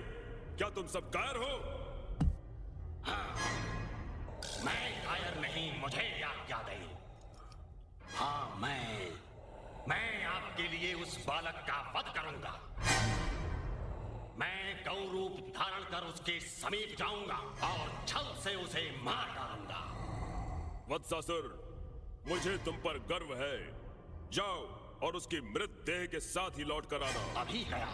क्या तुम सब कायर हो? हाँ, मैं कायर नहीं, मुझे आज्ञा दे। हाँ, मैं आपके लिए उस बालक का वध करूंगा। मैं गौ रूप धारण कर उसके समीप जाऊंगा और छल से उसे मार डालूंगा। वत्सासुर, मुझे तुम पर गर्व है। जाओ और उसकी मृत देह के साथ ही लौट कर आना। अभी गया।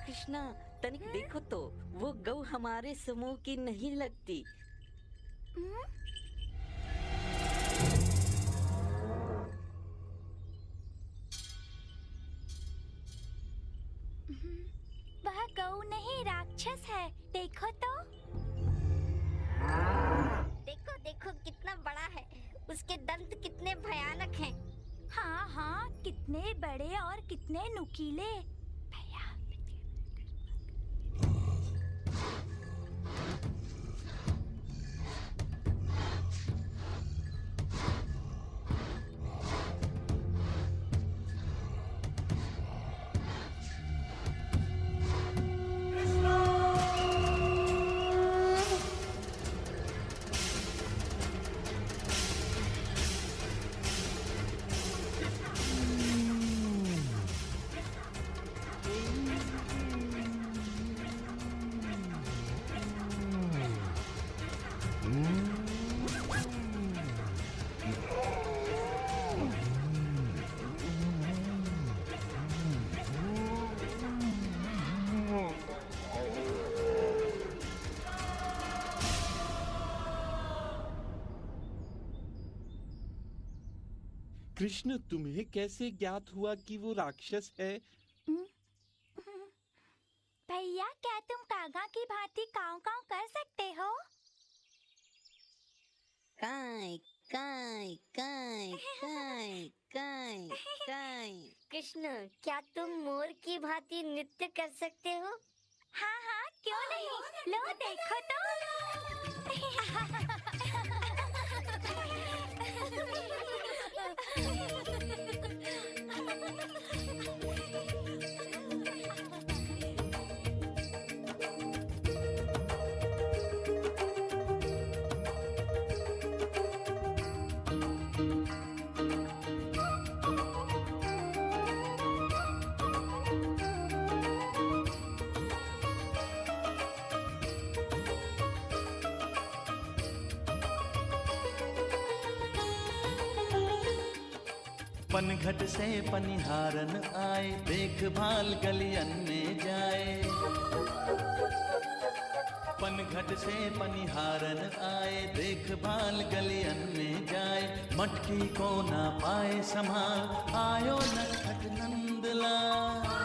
कृष्णा, तनिक देखो तो, वो गौ हमारे समूह की नहीं लगती। वह गौ नहीं, राक्षस है। देखो तो। देखो देखो कितना बड़ा है। उसके दंत कितने भयानक हैं। हाँ हाँ, कितने बड़े और कितने नुकीले। कृष्ण, तुम्हें कैसे ज्ञात हुआ कि वो राक्षस है? भैया, क्या तुम कागा की भांति काव काव कर सकते हो? काय काय काय काय काय काय। कृष्ण, क्या तुम मोर की भांति नृत्य कर सकते हो? हाँ हाँ, क्यों नहीं, लो देखो तो। पनघट से पनिहारन आए, देखभाल गलियन में जाए। पनघट से पनिहारन आए, देखभाल गलियन में जाए। मटकी को ना पाए संभाल, आयो नटखट नंदलाल।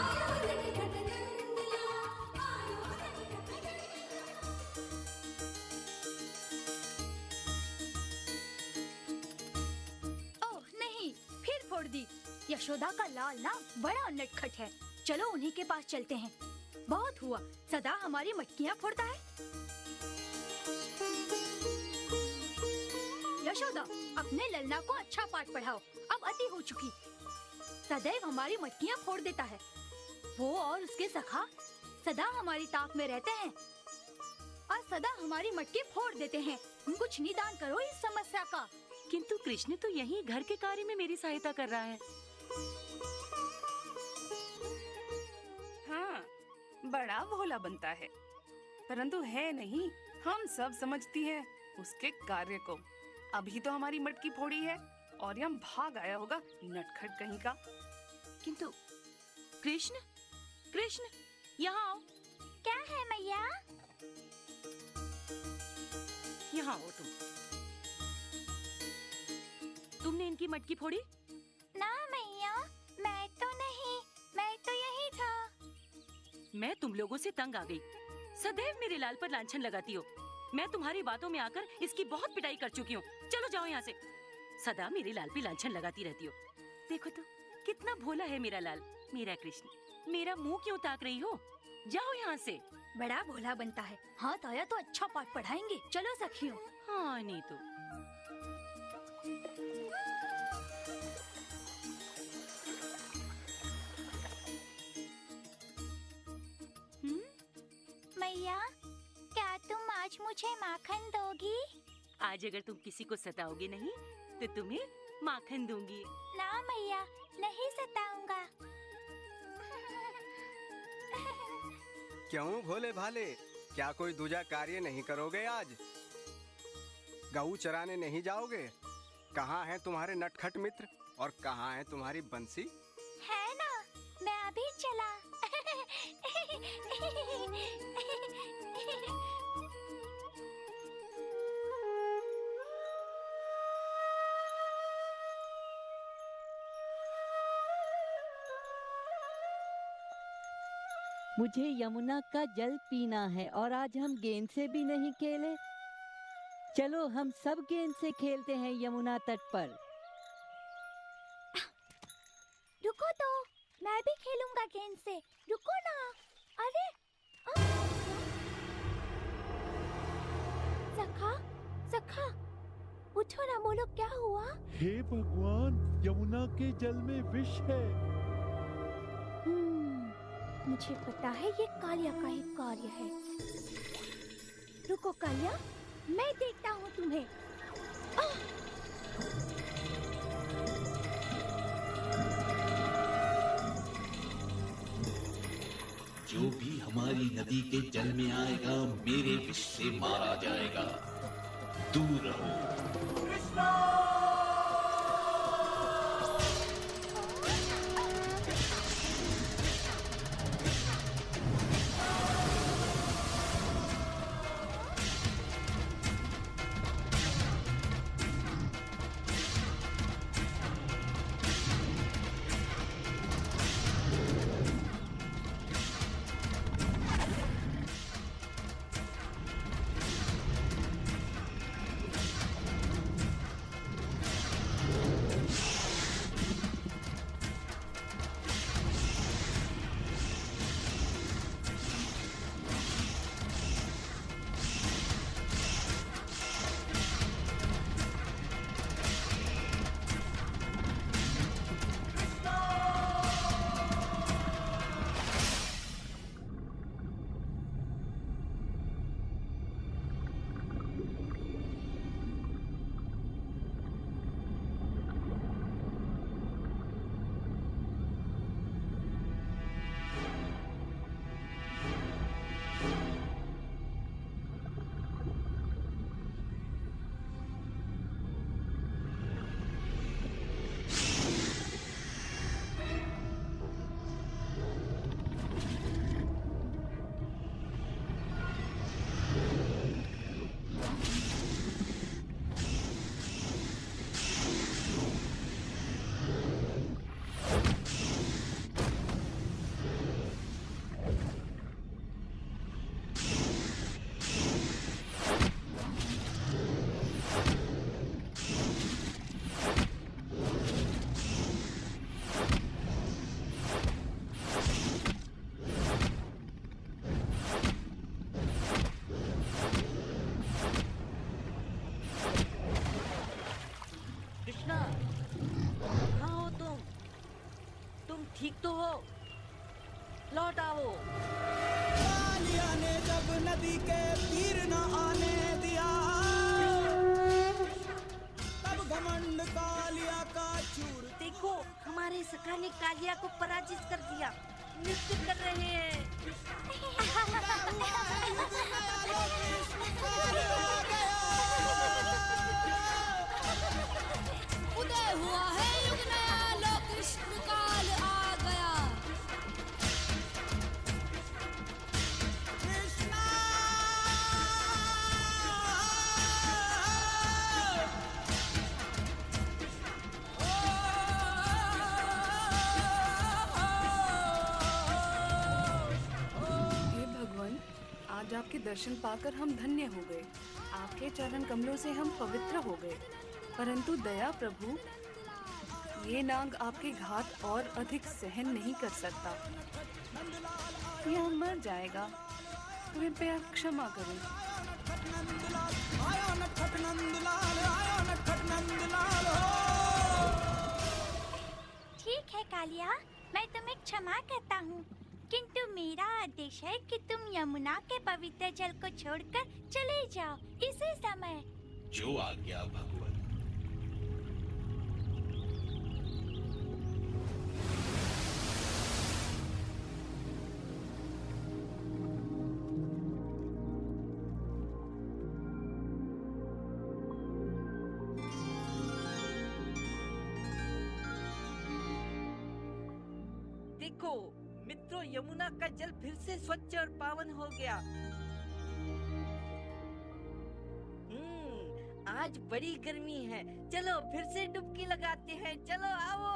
यशोदा का लाल ना बड़ा नटखट है। चलो उन्हीं के पास चलते हैं। बहुत हुआ, सदा हमारी मटकियां फोड़ता है। यशोदा, अपने ललना को अच्छा पाठ पढ़ाओ, अब अति हो चुकी। सदैव हमारी मटकियां फोड़ देता है। वो और उसके सखा सदा हमारी ताक में रहते हैं और सदा हमारी मटकी फोड़ देते हैं। कुछ निदान करो इस समस्या का। किंतु कृष्ण तो यही घर के कार्य में मेरी सहायता कर रहा है। हाँ, बड़ा भोला बनता है, परंतु है नहीं। हम सब समझती है उसके कार्य को। अभी तो हमारी मटकी फोड़ी है और हम भाग आया होगा, नटखट कहीं का। किंतु कृष्ण, कृष्ण, यहाँ आओ। क्या है मैया? यहाँ आओ तुमने इनकी मटकी फोड़ी? ना मैया, मैं तो नहीं, मैं तो यही था। मैं तुम लोगों से तंग आ गई। सदैव मेरे लाल पर लांछन लगाती हो। मैं तुम्हारी बातों में आकर इसकी बहुत पिटाई कर चुकी हूँ। चलो जाओ यहाँ से। सदा मेरे लाल पे लांछन लगाती रहती हो। देखो तो कितना भोला है मेरा लाल, मेरा कृष्ण। मेरा मुंह क्यों ताक रही हो? जाओ यहाँ से। बड़ा भोला बनता है। हाथ आया तो अच्छा पाठ पढ़ाएंगे। चलो सखियों। हाँ, नहीं तो। मैया, क्या तुम आज मुझे माखन दोगी? आज अगर तुम किसी को सताओगे नहीं तो तुम्हें माखन दूंगी। ना मैया, नहीं सताऊंगा। क्यों भोले भाले, क्या कोई दूजा कार्य नहीं करोगे आज? गऊ चराने नहीं जाओगे? कहाँ है तुम्हारे नटखट मित्र और कहाँ है तुम्हारी बंसी? है ना, मैं अभी चला। मुझे यमुना का जल पीना है और आज हम गेंद से भी नहीं खेले। चलो हम सब गेंद से खेलते हैं यमुना तट पर। रुको तो, मैं भी खेलूंगा गेंद से। रुको ना। अरे सखा, सखा, उठो ना, बोलो क्या हुआ? हे भगवान, यमुना के जल में विष है। मुझे पता है ये कालिया का ही कार्य है। रुको कालिया, मैं देखता हूँ तुम्हें। जो भी हमारी नदी के जल में आएगा मेरे विष से मारा जाएगा। दूर रहो। कालिया ने जब नदी के तीर न आने दिया, तब घमंड कालिया का चूर। देखो, हमारे सखा ने कालिया को पराजित कर दिया। नृत्य कर रहे हैं। उदय हुआ है युग नया, लोक कृष्ण काल आ गया। हे भगवान, आज आपके दर्शन पाकर हम धन्य हो गए। आपके चरण कमलों से हम पवित्र हो गए। परंतु दया प्रभु, ये नाग आपके घात और अधिक सहन नहीं कर सकता। यह मर जाएगा। कृपया क्षमा करें। आया नटखट नंदलाल, आया नटखट नंदलाल हो। ठीक है कालिया, मैं तुम्हें क्षमा करता हूँ, किंतु मेरा आदेश है कि तुम यमुना के पवित्र जल को छोड़कर चले जाओ इसी समय। जो आज्ञा भगवान। देखो मित्रों, यमुना का जल फिर से स्वच्छ और पावन हो गया। आज बड़ी गर्मी है, चलो फिर से डुबकी लगाते हैं। चलो आओ।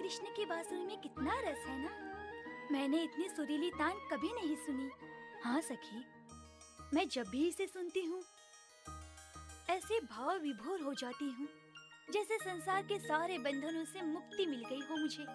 कृष्ण की बांसुरी में कितना रस है ना। मैंने इतनी सुरीली तान कभी नहीं सुनी। हाँ सखी, मैं जब भी इसे सुनती हूँ ऐसे भाव विभोर हो जाती हूँ, जैसे संसार के सारे बंधनों से मुक्ति मिल गई हो मुझे।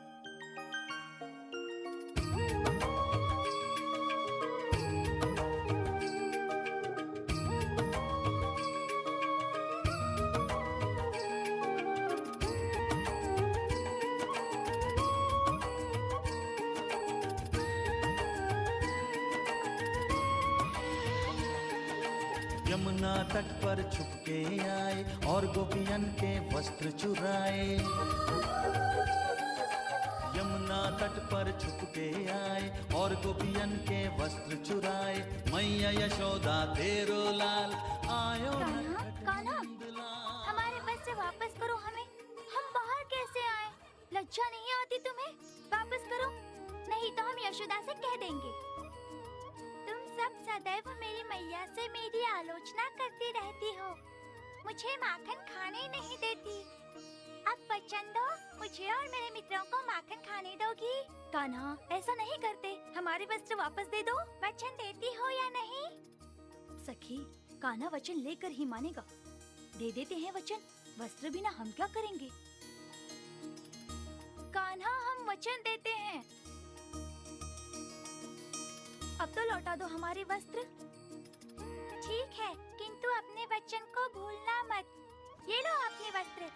यमुना तट पर छुपके आए और गोपियन के वस्त्र चुराए। यमुना तट पर छुपके आए और गोपियन के वस्त्र चुराए। मैया यशोदा तेरो लाल आयो। कान्हा, हमारे वस्त्र वापस करो हमें। हम बाहर कैसे आए? लज्जा नहीं आती तुम्हें? वापस करो, नहीं तो हम यशोदा से कह देंगे। तुम सब सदैव मेरी मैया से मेरी आलोचना करती रहती हो, मुझे माखन खाने नहीं देती। अब वचन दो, मुझे और मेरे मित्रों को माखन खाने दोगी? कान्हा, ऐसा नहीं करते, हमारे वस्त्र वापस दे दो। वचन देती हो या नहीं? सखी, कान्हा वचन लेकर ही मानेगा। दे देते हैं वचन, वस्त्र बिना हम क्या करेंगे? कान्हा, हम वचन देते हैं। अब तो लौटा दो हमारे वस्त्र। ठीक है, किंतु अपने वचन को भूलना मत। ये लो अपने वस्त्र।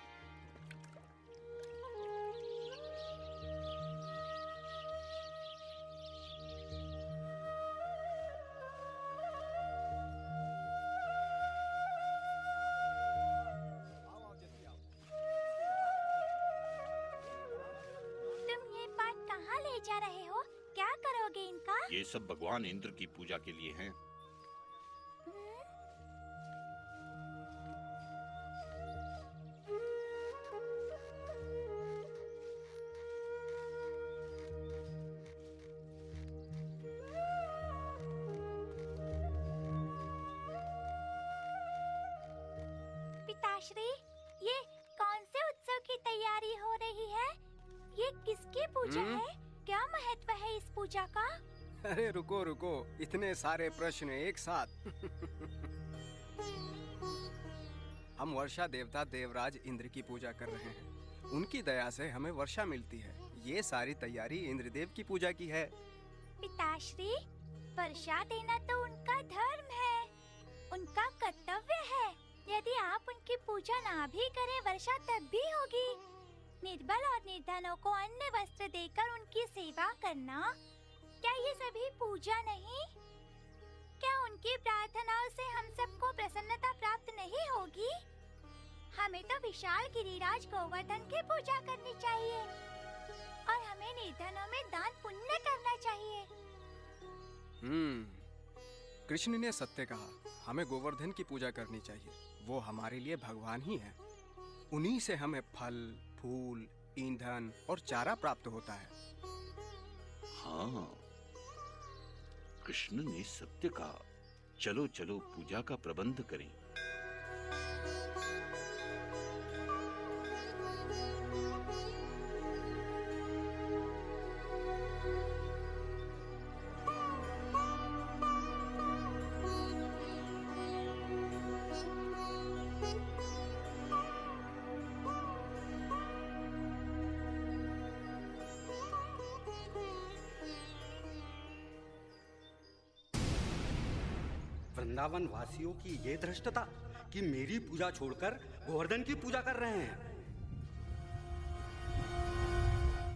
तुम ये पाठ कहाँ ले जा रहे हो? क्या करोगे करोगे इनका? ये सब भगवान इंद्र की पूजा के लिए हैं। पिताश्री, ये कौन से उत्सव की तैयारी हो रही है? ये किसकी पूजा है? क्या महत्व है इस पूजा का? अरे रुको रुको, इतने सारे प्रश्न एक साथ। हम वर्षा देवता देवराज इंद्र की पूजा कर रहे हैं। उनकी दया से हमें वर्षा मिलती है। ये सारी तैयारी इंद्रदेव की पूजा की है। पिताश्री, वर्षा देना तो उनका धर्म है, उनका कर्तव्य है। यदि आप उनकी पूजा ना भी करें, वर्षा तब भी होगी। निर्बल और निर्धनों को अन्न वस्त्र देकर उनकी सेवा करना, क्या ये सभी पूजा नहीं? क्या उनकी प्रार्थनाओं से हम सबको प्रसन्नता प्राप्त नहीं होगी? हमें तो विशाल गिरिराज गोवर्धन की पूजा करनी चाहिए और हमें निर्धनों में दान पुण्य करना चाहिए। कृष्ण ने सत्य कहा, हमें गोवर्धन की पूजा करनी चाहिए। वो हमारे लिए भगवान ही है। उन्हीं से हमें फल, फूल, ईंधन और चारा प्राप्त होता है। हाँ, कृष्ण ने सत्य कहा। चलो चलो पूजा का प्रबंध करें। वृंदावन वासियों की ये धृष्टता कि मेरी पूजा छोड़कर गोवर्धन की पूजा कर रहे हैं।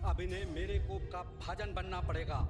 अब इन्हें मेरे कोप का भाजन बनना पड़ेगा।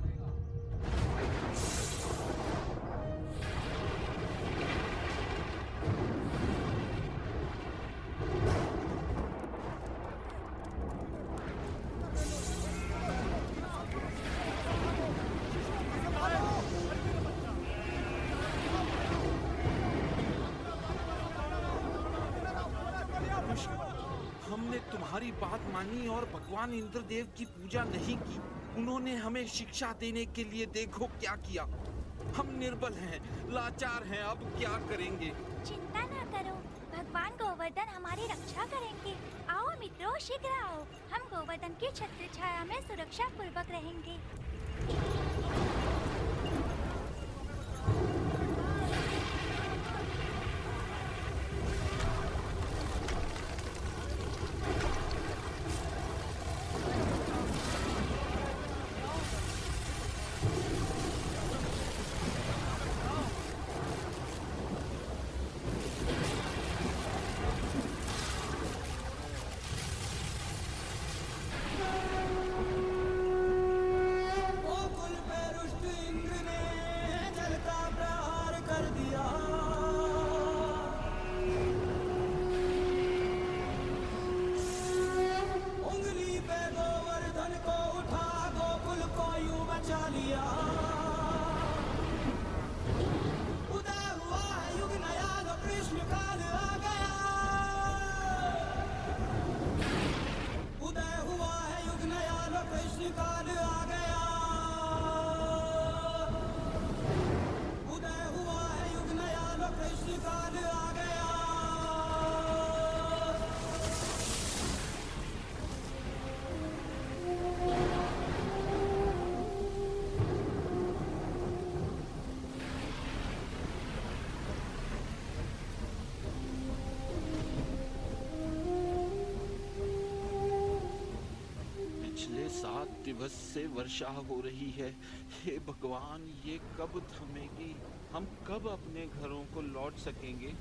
हमने तुम्हारी बात मानी और भगवान इंद्रदेव की पूजा नहीं की। उन्होंने हमें शिक्षा देने के लिए देखो क्या किया। हम निर्बल हैं, लाचार हैं, अब क्या करेंगे? चिंता ना करो, भगवान गोवर्धन हमारी रक्षा करेंगे। आओ मित्रों, शीघ्र आओ। हम गोवर्धन की छत्र छाया में सुरक्षा पूर्वक रहेंगे। पिछले 7 दिवस से वर्षा हो रही है। हे भगवान, ये कब थमेगी? हम कब अपने घरों को लौट सकेंगे?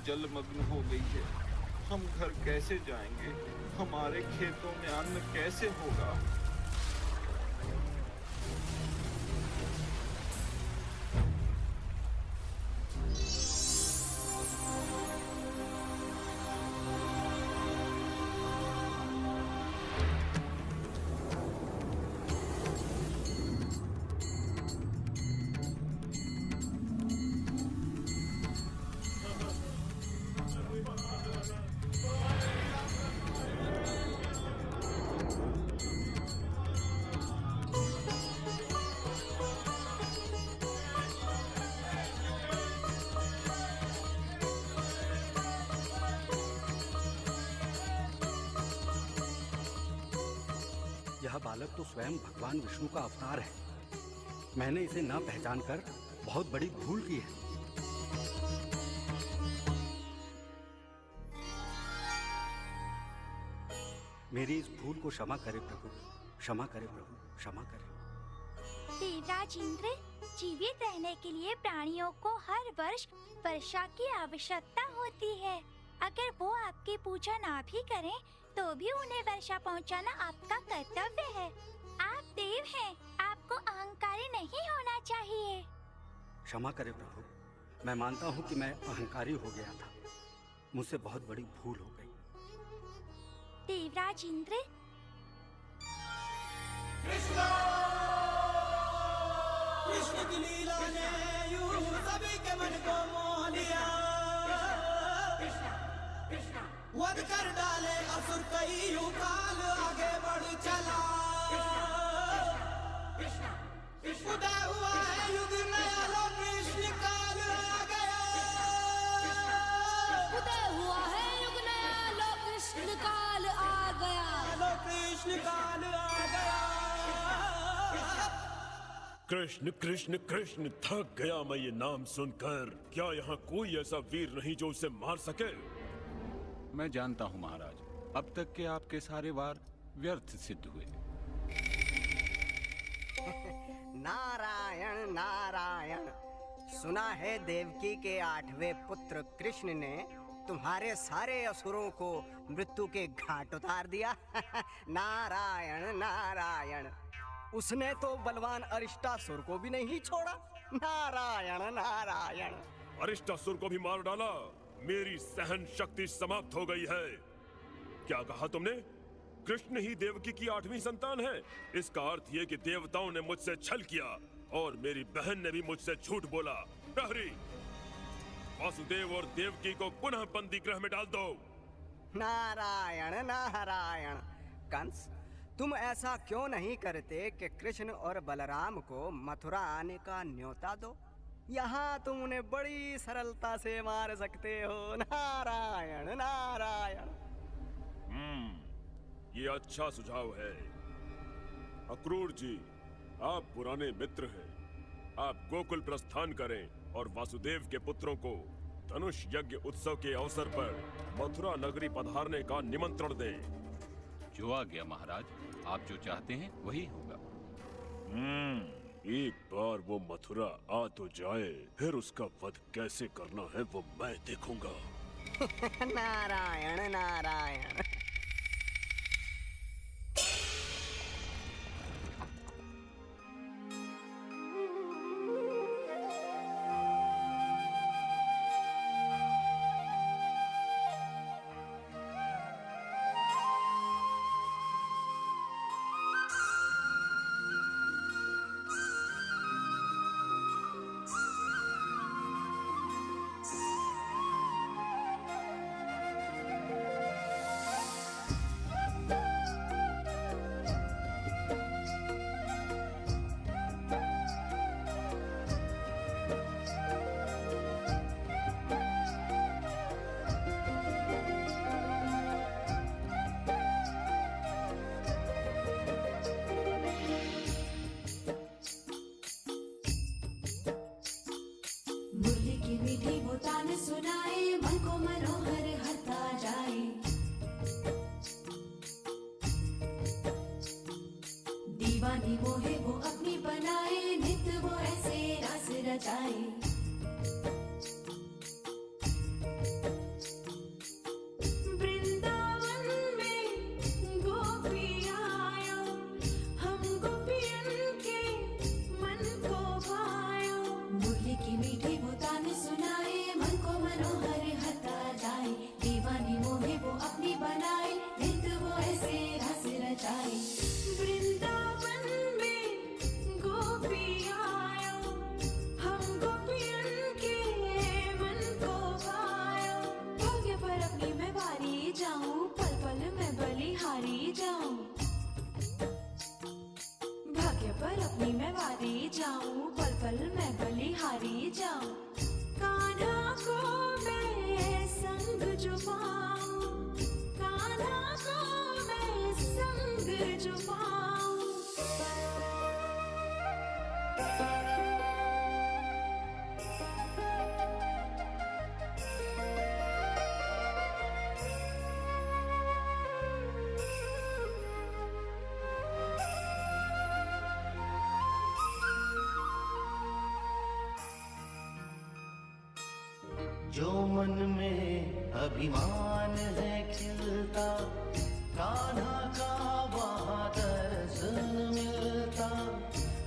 जलमग्न हो गई है। हम घर कैसे जाएंगे? हमारे खेतों में अन्न कैसे होगा? यह बालक तो स्वयं भगवान विष्णु का अवतार है। मैंने इसे न पहचान कर बहुत बड़ी भूल की है। मेरी इस भूल को क्षमा करे प्रभु, क्षमा करे प्रभु, क्षमा करे। देवराज इंद्र, जीवित रहने के लिए प्राणियों को हर वर्ष वर्षा की आवश्यकता होती है। अगर वो आपकी पूजा ना भी करें तो भी उन्हें वर्षा पहुंचाना आपका कर्तव्य है। आप देव हैं, आपको अहंकारी नहीं होना चाहिए। क्षमा करे प्रभु, मैं मानता हूँ कि मैं अहंकारी हो गया था। मुझसे बहुत बड़ी भूल हो गई। देवराज इंद्र, कृष्ण की लीला ने यूं सभी के मन को मोह लिया। वध कर डाले असुर कई, यूं काल आगे बढ़ चला। उदय हुआ है युग नया, लो कृष्ण काल आ गया। उदय हुआ है युग नया, लो कृष्ण काल आ गया। लो कृष्ण काल आ गया। कृष्ण कृष्ण कृष्ण, थक गया मैं ये नाम सुनकर। क्या यहाँ कोई ऐसा वीर नहीं जो उसे मार सके? मैं जानता हूँ महाराज, अब तक के आपके सारे वार व्यर्थ सिद्ध हुए। नारायण नारायण। सुना है देवकी के 8वें पुत्र कृष्ण ने तुम्हारे सारे असुरों को मृत्यु के घाट उतार दिया। नारायण नारायण। उसने तो बलवान अरिष्टासुर को भी नहीं छोड़ा। नारायण नारायण। अरिष्टासुर को भी मार डाला। मेरी सहन शक्ति समाप्त हो गई है। क्या कहा तुमने? कृष्ण ही देवकी की 8वीं संतान है। इसका अर्थ ये कि देवताओं ने मुझसे छल किया और मेरी बहन ने भी मुझसे झूठ बोला। प्रहरी, वासुदेव और देवकी को पुनः बंदी गृह में डाल दो। नारायण नारायण। कंस, तुम ऐसा क्यों नहीं करते कि कृष्ण और बलराम को मथुरा आने का न्योता दो? यहाँ तुम उन्हें बड़ी सरलता से मार सकते हो। नारायण नारायण। ये अच्छा सुझाव है। अक्रूर जी, आप पुराने मित्र हैं। आप गोकुल प्रस्थान करें और वासुदेव के पुत्रों को धनुष यज्ञ उत्सव के अवसर पर मथुरा नगरी पधारने का निमंत्रण दें। जो आ गया महाराज, आप जो चाहते हैं वही होगा। एक बार वो मथुरा आ तो जाए, फिर उसका वध कैसे करना है वो मैं देखूंगा। नारायण नारायण। दीवानी वो है वो अपनी बनाए, नित्य वो ऐसे रास रचाए। अपनी मैं वारी जाऊं, पल पल मैं बलिहारी जाऊं। कान्हा को मैं संग जो पाऊं, कान्हा को मैं संग जो पाऊं। जो मन में अभिमान है खिलता, कान्हा का वहाँ दर्शन मिलता।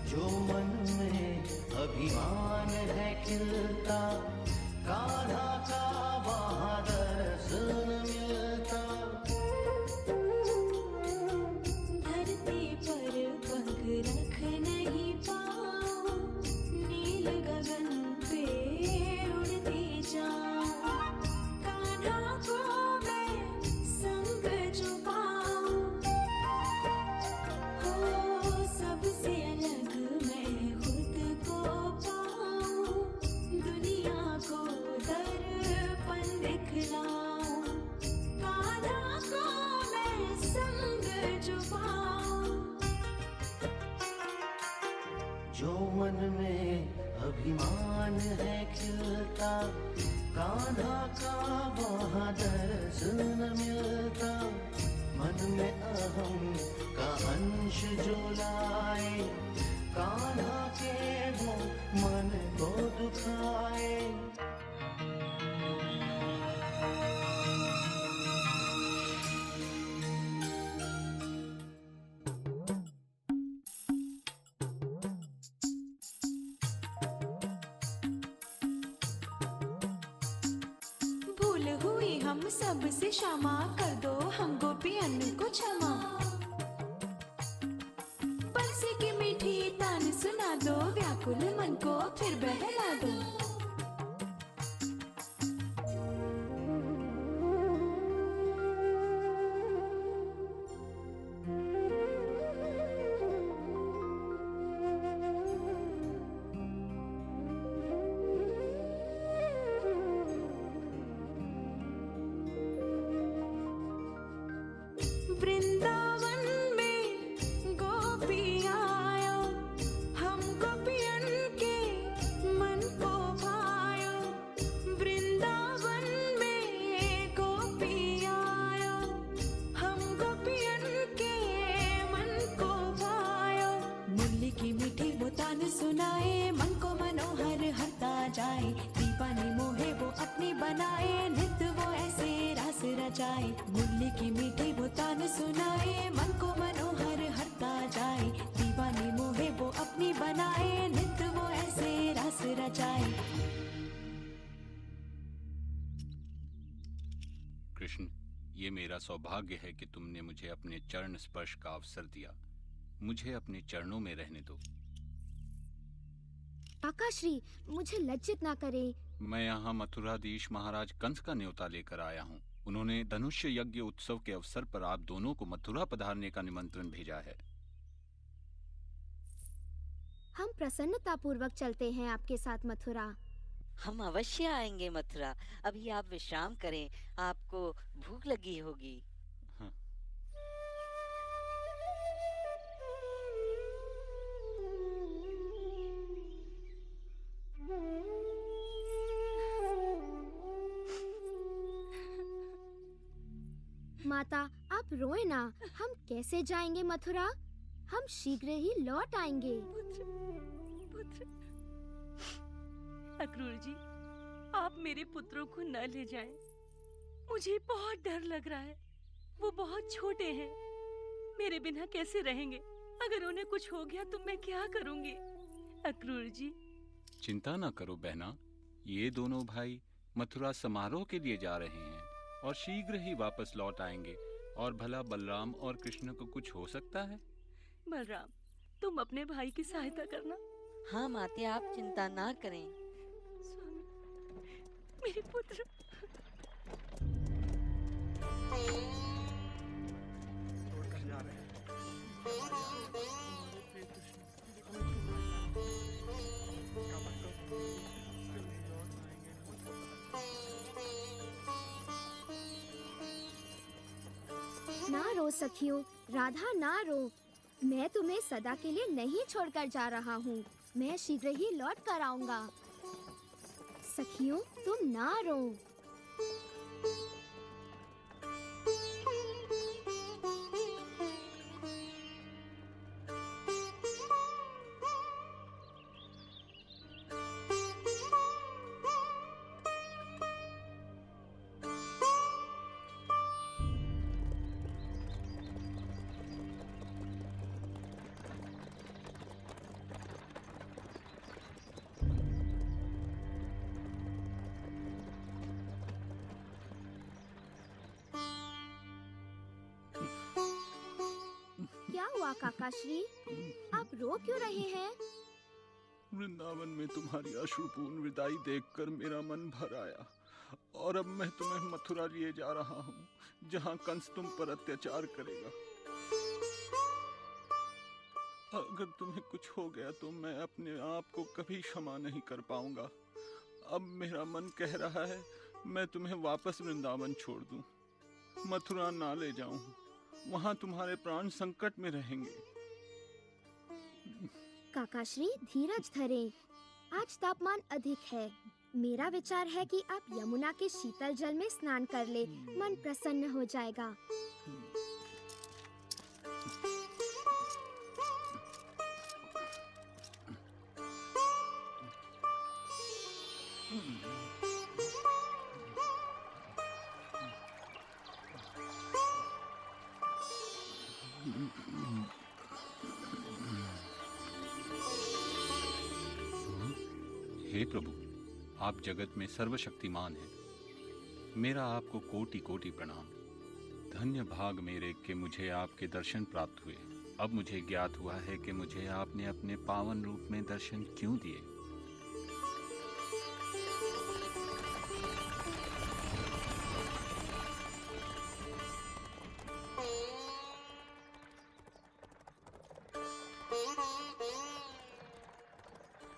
जो मन में अभिमान है खिलता, कान्हा का वहाँ दर्शन मिलता। धरती पर पंख रख नहीं पाऊं, नील गगन पे उड़ती जाऊं। कान्हा को मैं संग जो पाऊं, हो सबसे अलग मैं खुद को पाऊं। दुनिया को दर्पण दिखलाऊं, कान्हा को मैं संग जो पाऊं। जो मन में अभिमान है खिलता, कान्हा का वहाँ दर्शन मिलता। मन में अहम का अंश जो लाए, कान्हा के वो मन को दुखाए। भूल हुई हम सब से क्षमा कर दो, हम गोपियन को क्षमा। बंसी की मीठी तान सुना दो, व्याकुल मन को फिर बहला दो। वृंदावन में गोपी आयो, हम गोपियन के मन को भायो। वृंदावन में गोपी आयो, हम गोपियन के मन को भायो। मुरली की मीठी वो तान सुनाए, मन को मनोहर हरता जाए। दीवानी मोहे वो अपनी बनाए, नित्य वो ऐसे रास रचाए। मुरली की मीठी वो तान सुनाए, मन को मनोहर हरता जाए। दीवानी मोहे वो अपनी बनाए, नित्य वो ऐसे रास रचाए। कृष्ण, ये मेरा सौभाग्य है कि तुमने मुझे अपने चरण स्पर्श का अवसर दिया। मुझे अपने चरणों में रहने दो। काकाश्री, मुझे लज्जित ना करें। मैं यहाँ मथुराधीश महाराज कंस का न्योता लेकर आया हूँ। उन्होंने धनुष्य यज्ञ उत्सव के अवसर पर आप दोनों को मथुरा पधारने का निमंत्रण भेजा है। हम प्रसन्नतापूर्वक चलते हैं आपके साथ मथुरा। हम अवश्य आएंगे मथुरा। अभी आप विश्राम करें, आपको भूख लगी होगी। माता, आप रोए ना। हम कैसे जाएंगे मथुरा? हम शीघ्र ही लौट आएंगे। पुत्र, अक्रूर जी, आप मेरे पुत्रों को न ले जाएं। मुझे बहुत डर लग रहा है। वो बहुत छोटे हैं, मेरे बिना कैसे रहेंगे? अगर उन्हें कुछ हो गया तो मैं क्या करूंगी? अक्रूर जी। चिंता ना करो बहना, ये दोनों भाई मथुरा समारोह के लिए जा रहे हैं और शीघ्र ही वापस लौट आएंगे। और भला बलराम और कृष्ण को कुछ हो सकता है? बलराम, तुम अपने भाई की सहायता करना। हाँ माते, आप चिंता ना करें। स्वामी, मेरे पुत्र। छोड़कर जा रहे हैं। ना रो सखियों, राधा ना रो। मैं तुम्हें सदा के लिए नहीं छोड़कर जा रहा हूँ। मैं शीघ्र ही लौट कर आऊंगा। सखियों, तुम ना रो। क्या हुआ काकाश्री? आप रो क्यों रहे हैं? वृंदावन में तुम्हारी अश्रुपूर्ण विदाई देखकर मेरा मन भर आया और अब मैं तुम्हें मथुरा लिए जा रहा हूँ, जहाँ कंस तुम पर अत्याचार करेगा। अगर तुम्हें कुछ हो गया तो मैं अपने आप को कभी क्षमा नहीं कर पाऊंगा। अब मेरा मन कह रहा है मैं तुम्हें वापस वृंदावन छोड़ दूं, मथुरा ना ले जाऊं। वहां तुम्हारे प्राण संकट में रहेंगे। काकाश्री, धीरज धरें। आज तापमान अधिक है। मेरा विचार है कि आप यमुना के शीतल जल में स्नान कर ले, मन प्रसन्न हो जाएगा। हे प्रभु, आप जगत में सर्वशक्तिमान हैं। मेरा आपको कोटि कोटि प्रणाम। धन्य भाग मेरे कि मुझे आपके दर्शन प्राप्त हुए। अब मुझे ज्ञात हुआ है कि मुझे आपने अपने पावन रूप में दर्शन क्यों दिए।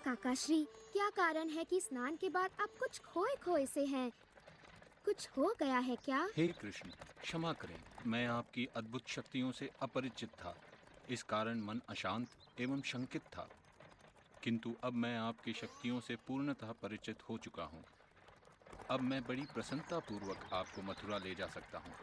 काकाश्री, क्या कारण है कि स्नान के बाद आप कुछ खोए खोए से हैं? कुछ हो गया है क्या? हे कृष्ण, क्षमा करें, मैं आपकी अद्भुत शक्तियों से अपरिचित था। इस कारण मन अशांत एवं शंकित था। किंतु अब मैं आपकी शक्तियों से पूर्णतः परिचित हो चुका हूँ। अब मैं बड़ी प्रसन्नता पूर्वक आपको मथुरा ले जा सकता हूँ।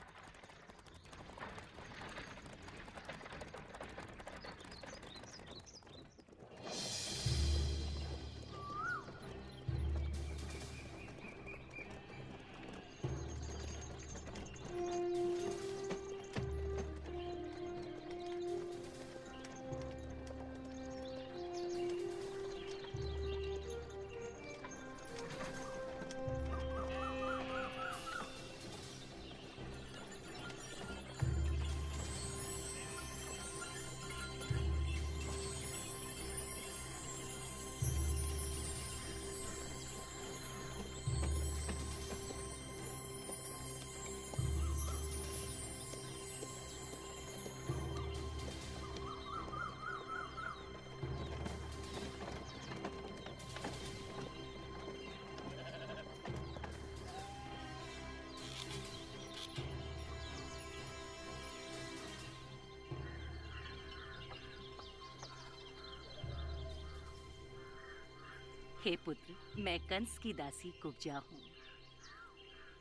हे पुत्र, मैं कंस की दासी कुब्जा हूँ।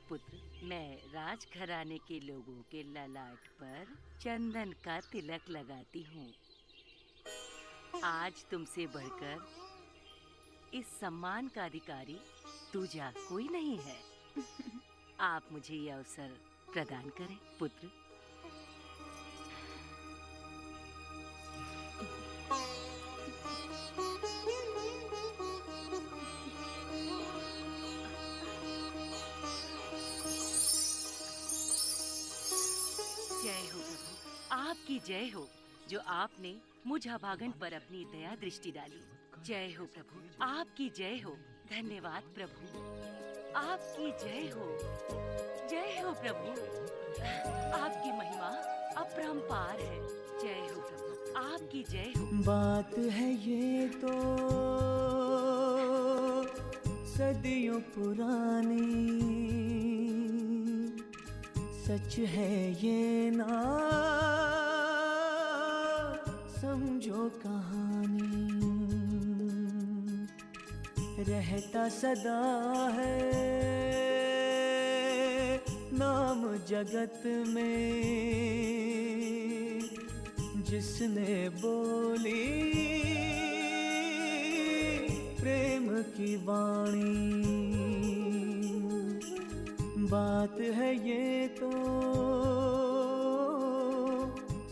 पुत्र, मैं राजघराने के लोगों के ललाट पर चंदन का तिलक लगाती हूँ। आज तुमसे बढ़कर इस सम्मान का अधिकारी दूजा कोई नहीं है। आप मुझे यह अवसर प्रदान करें पुत्र। जय हो प्रभु, आपकी जय हो जो आपने मुझ अभागन पर अपनी दया दृष्टि डाली। जय हो प्रभु, आपकी जय हो। धन्यवाद प्रभु, आपकी जय हो। जय हो प्रभु, आपकी महिमा अपरंपार है। जय हो प्रभु, आपकी जय हो। बात है ये तो सदियों पुरानी, सच है ये ना समझो कहानी, रहता सदा है नाम जगत में, जिसने बोली प्रेम की वाणी। बात है ये तो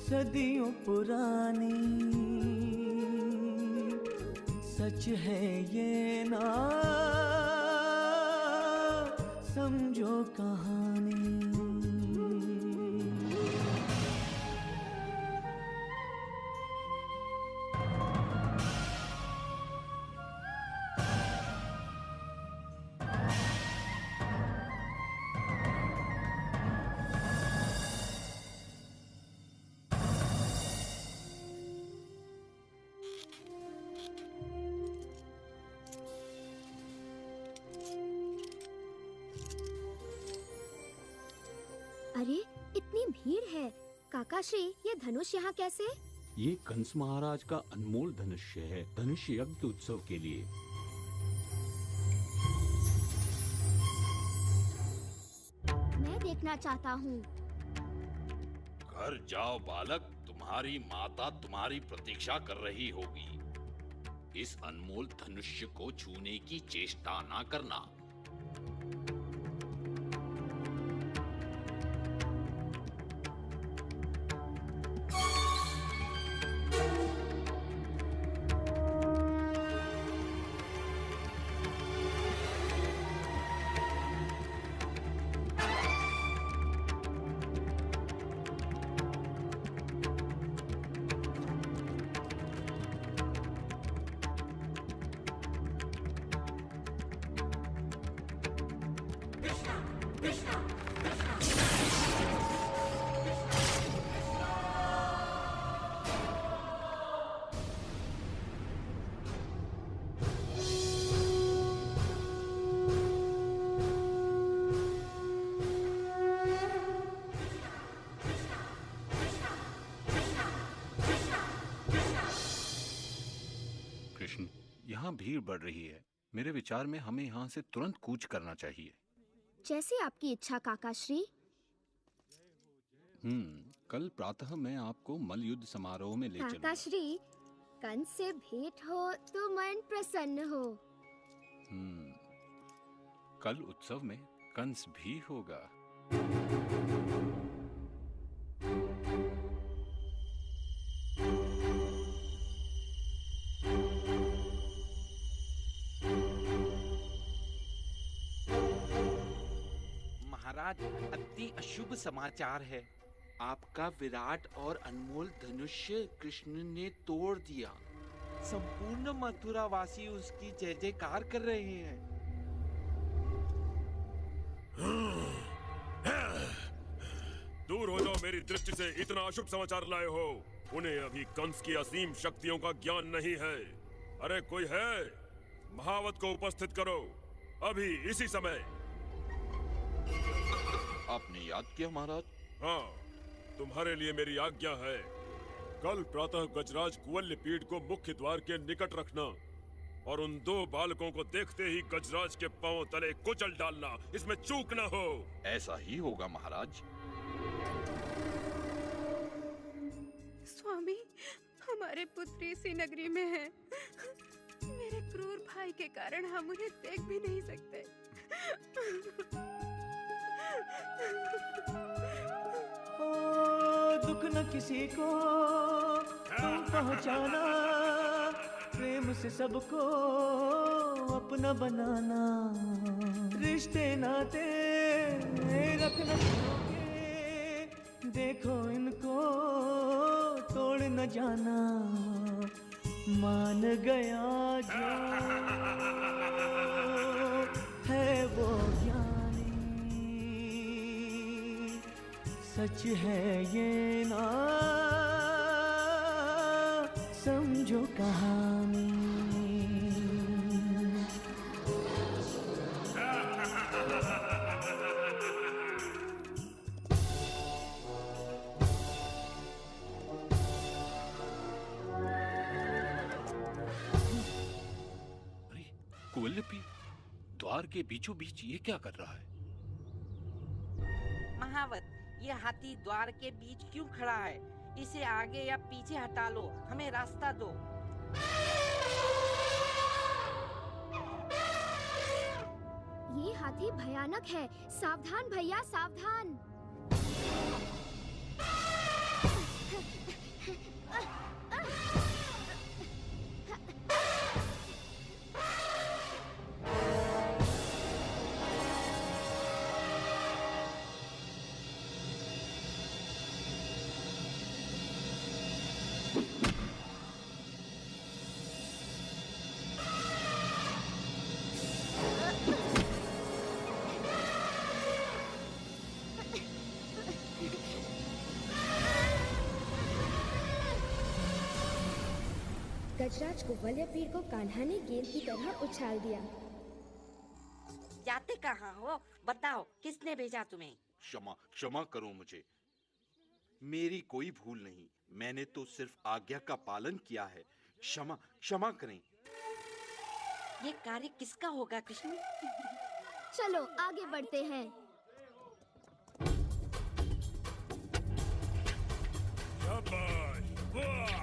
सदियों पुरानी, सच है ये ना समझो कहानी। अरे इतनी भीड़ है। काकाश्री, ये धनुष यहाँ कैसे? ये कंस महाराज का अनमोल धनुष्य है, धनुष यज्ञ उत्सव के लिए। मैं देखना चाहता हूँ। घर जाओ बालक, तुम्हारी माता तुम्हारी प्रतीक्षा कर रही होगी। इस अनमोल धनुष्य को छूने की चेष्टा ना करना। यहाँ भीड़ बढ़ रही है। मेरे विचार में हमें यहाँ से तुरंत कूच करना चाहिए। जैसी आपकी इच्छा काकाश्री। कल प्रातः मैं आपको मल्लयुद्ध समारोह में ले चलूंगा। काकाश्री, कंस से भेंट हो तो मन प्रसन्न हो। कल उत्सव में कंस भी होगा। महाराज, अति अशुभ समाचार है। आपका विराट और अनमोल धनुष्य कृष्ण ने तोड़ दिया। संपूर्ण मथुरा वासी उसकी जय जयकार कर रहे हैं। दूर हो जाओ मेरी दृष्टि से। इतना अशुभ समाचार लाए हो। उन्हें अभी कंस की असीम शक्तियों का ज्ञान नहीं है। अरे कोई है? महावत को उपस्थित करो अभी, इसी समय। आपने याद किया महाराज? हाँ, तुम्हारे लिए मेरी आज्ञा है। कल प्रातः गजराज कुवल्य पीठ को मुख्य द्वार के निकट रखना और उन दो बालकों को देखते ही गजराज के पांव तले कुचल डालना। इसमें चूक न हो। ऐसा ही होगा महाराज। स्वामी, हमारे पुत्री इसी नगरी में है। मेरे क्रूर भाई के कारण हम उन्हें देख भी नहीं सकते। दुख न किसी को तुम पहुंचाना, प्रेम से सबको अपना बनाना। रिश्ते नाते रखना सीखोगे, देखो इनको तोड़ न जाना। मान गया जो है वो ज्ञानी, सच है ये ना समझो कहानी। पांडुलिपि द्वार के बीचों बीच ये क्या कर रहा है? महावत, ये हाथी द्वार के बीच क्यों खड़ा है? इसे आगे या पीछे हटा लो, हमें रास्ता दो। ये हाथी भयानक है, सावधान भैया सावधान। गजराज को वल्लभवीर को कान्हा ने गेंद की तरह उछाल दिया। जाते कहाँ हो? बताओ, किसने भेजा तुम्हें? क्षमा करो मुझे, मेरी कोई भूल नहीं। मैंने तो सिर्फ आज्ञा का पालन किया है। क्षमा करें। ये कार्य किसका होगा कृष्ण? चलो आगे बढ़ते हैं। शाबाश! वाह!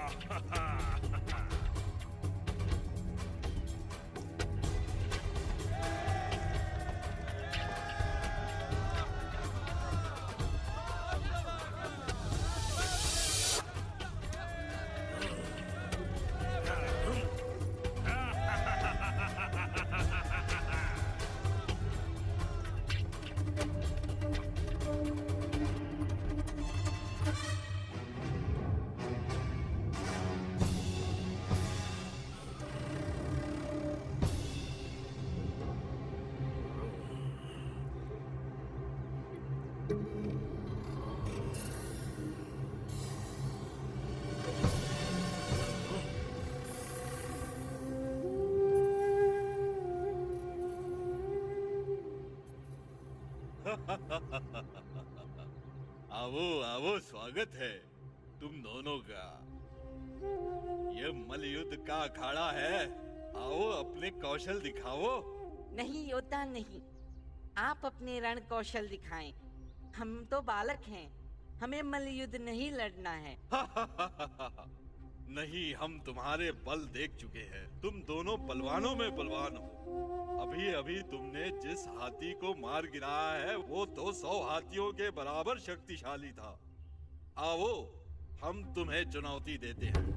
आओ आओ, स्वागत है तुम दोनों का। ये मल्लयुद्ध का अखाड़ा है, आओ अपने कौशल दिखाओ। नहीं योद्धा नहीं, आप अपने रण कौशल दिखाएं। हम तो बालक हैं, हमें मल्लयुद्ध नहीं लड़ना है। नहीं, हम तुम्हारे बल देख चुके हैं। तुम दोनों बलवानों में बलवान हो। अभी अभी तुमने जिस हाथी को मार गिराया है वो तो 100 हाथियों के बराबर शक्तिशाली था। आओ, हम तुम्हें चुनौती देते हैं।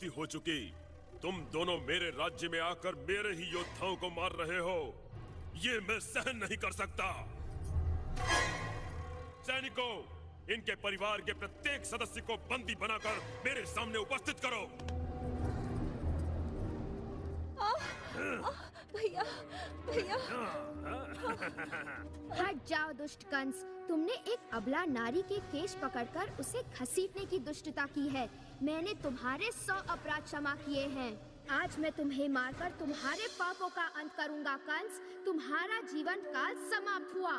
गलती हो चुकी। तुम दोनों मेरे राज्य में आकर मेरे ही योद्धाओं को मार रहे हो, ये मैं सहन नहीं कर सकता। सैनिकों, इनके परिवार के प्रत्येक सदस्य को बंदी बनाकर मेरे सामने उपस्थित करो। भैया भैया हट जाओ दुष्ट कंस। तुमने एक अबला नारी के केश पकड़कर उसे घसीटने की दुष्टता की है। मैंने तुम्हारे 100 अपराध क्षमा किए हैं। आज मैं तुम्हें मारकर तुम्हारे पापों का अंत करूंगा कंस। तुम्हारा जीवन काल समाप्त हुआ।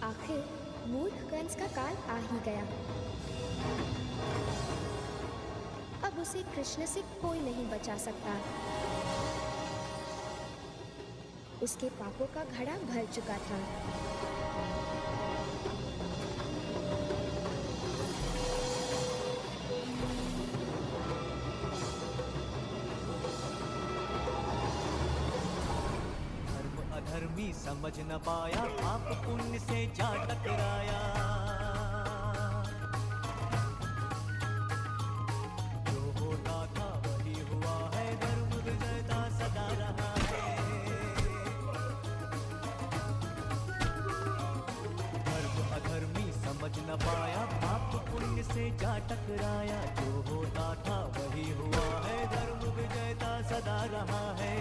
आखिर मूर्ख कंस का काल आ ही गया। अब उसे कृष्ण से कोई नहीं बचा सकता। उसके पापों का घड़ा भर चुका था। अधर्मी समझ न पाया, पाप पुण्य से जा टकराया। जो होता था वही हुआ है, धर्म विजयता सदा रहा है। धर्म अधर्मी समझ न पाया, पाप पुण्य से जा टकराया। जो होता था वही हुआ है, धर्म विजयता सदा रहा है।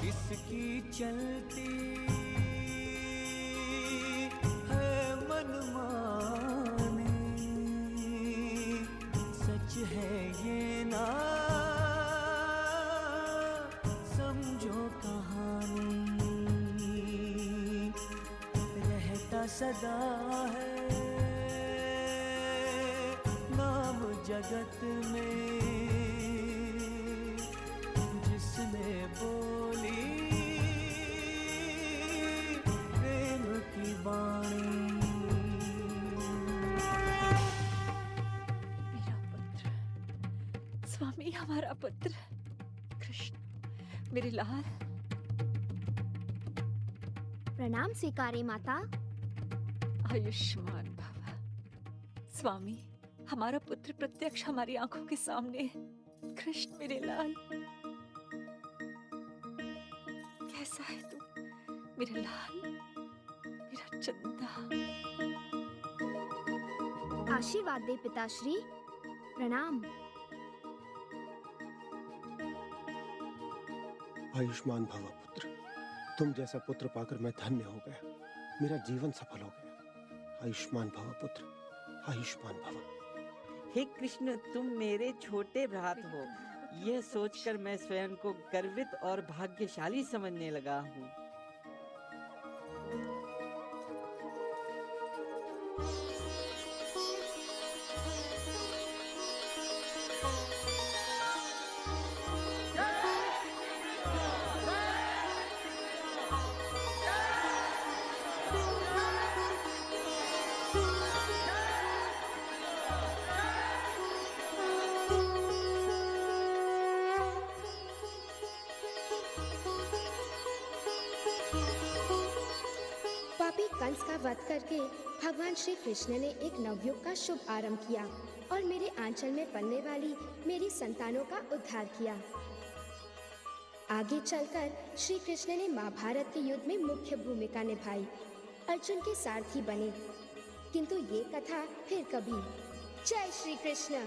इसकी चलती है मनमानी, सच है ये ना समझो कहानी। रहता सदा है नाम जगत में, जिसने बोली प्रेम की वाणी। मेरा पुत्र, स्वामी हमारा पुत्र कृष्ण, मेरे लाल। प्रणाम स्वीकारे माता। आयुष्मान भव। स्वामी, हमारा पुत्र प्रत्यक्ष हमारी आंखों के सामने है। कृष्ण मेरे लाल, कैसा है तू मेरा लाल, मेरा चंदा। आशीर्वाद दे पिताश्री। प्रणाम। आयुष्मान भव पुत्र। तुम जैसा पुत्र पाकर मैं धन्य हो गया। मेरा जीवन सफल हो गया। आयुष्मान भव पुत्र, आयुष्मान भव। हे कृष्ण, तुम मेरे छोटे भ्रात हो, यह सोचकर मैं स्वयं को गर्वित और भाग्यशाली समझने लगा हूँ। पापी कंस का वध करके भगवान श्री कृष्ण ने एक नवयुग का शुभ आरंभ किया और मेरे आंचल में पलने वाली मेरी संतानों का उद्धार किया। आगे चलकर श्री कृष्ण ने महाभारत के युद्ध में मुख्य भूमिका निभाई, अर्जुन के सारथी बने। किंतु ये कथा फिर कभी। जय Shri Krishna.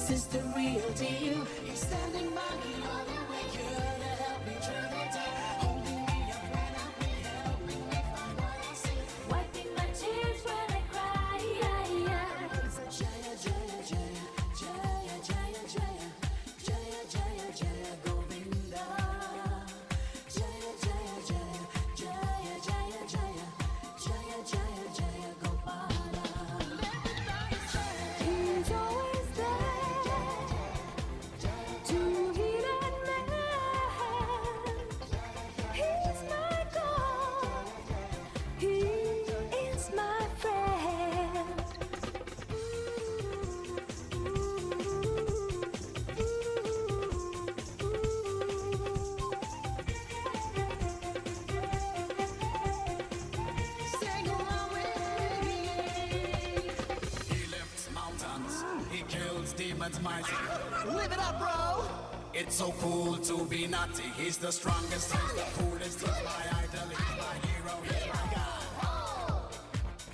This is the real deal. You're standing by me all the way. You're to help me through the day. Holding me up when I'm weak, helping me find what I see. Wiping my tears when I cry. Jaya, Jaya, Jaya, Jaya, Jaya, Jaya, Jaya, Jaya, Jaya, Govinda. Jaya, Jaya, Jaya, Jaya, Jaya, Jaya, Jaya, Jaya, Jaya, Gopala. He's always there to heal and mend. He's my God. He is my friend. Sing along with me. He lifts mountains, he kills demons mighty. Live it up, bro! It's so cool to be naughty. He's the strongest, he's the coolest, he's my idol, he's my hero, he's my god.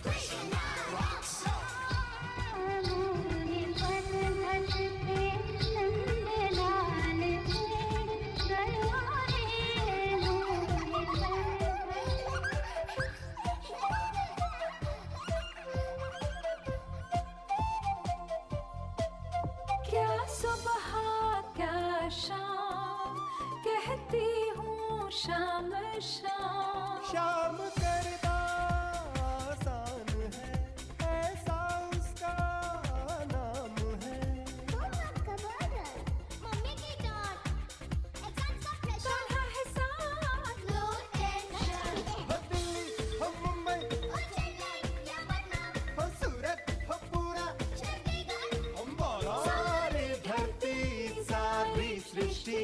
Krishna rocks. क्या सुबह क्या शाम कहती हूँ शाम शाम शाम करना आसान है, ऐसा उसका नाम है। मम्मी की डांट एग्जाम का प्रेशर कहा है साथ लो टेंशन हो दिल्ली, हो मुंबई, ओ चेन्नई या पटना हो सूरत, हो पूरा, चंडीगढ़ हम बोलो। सारी धरती, सारी सृष्टि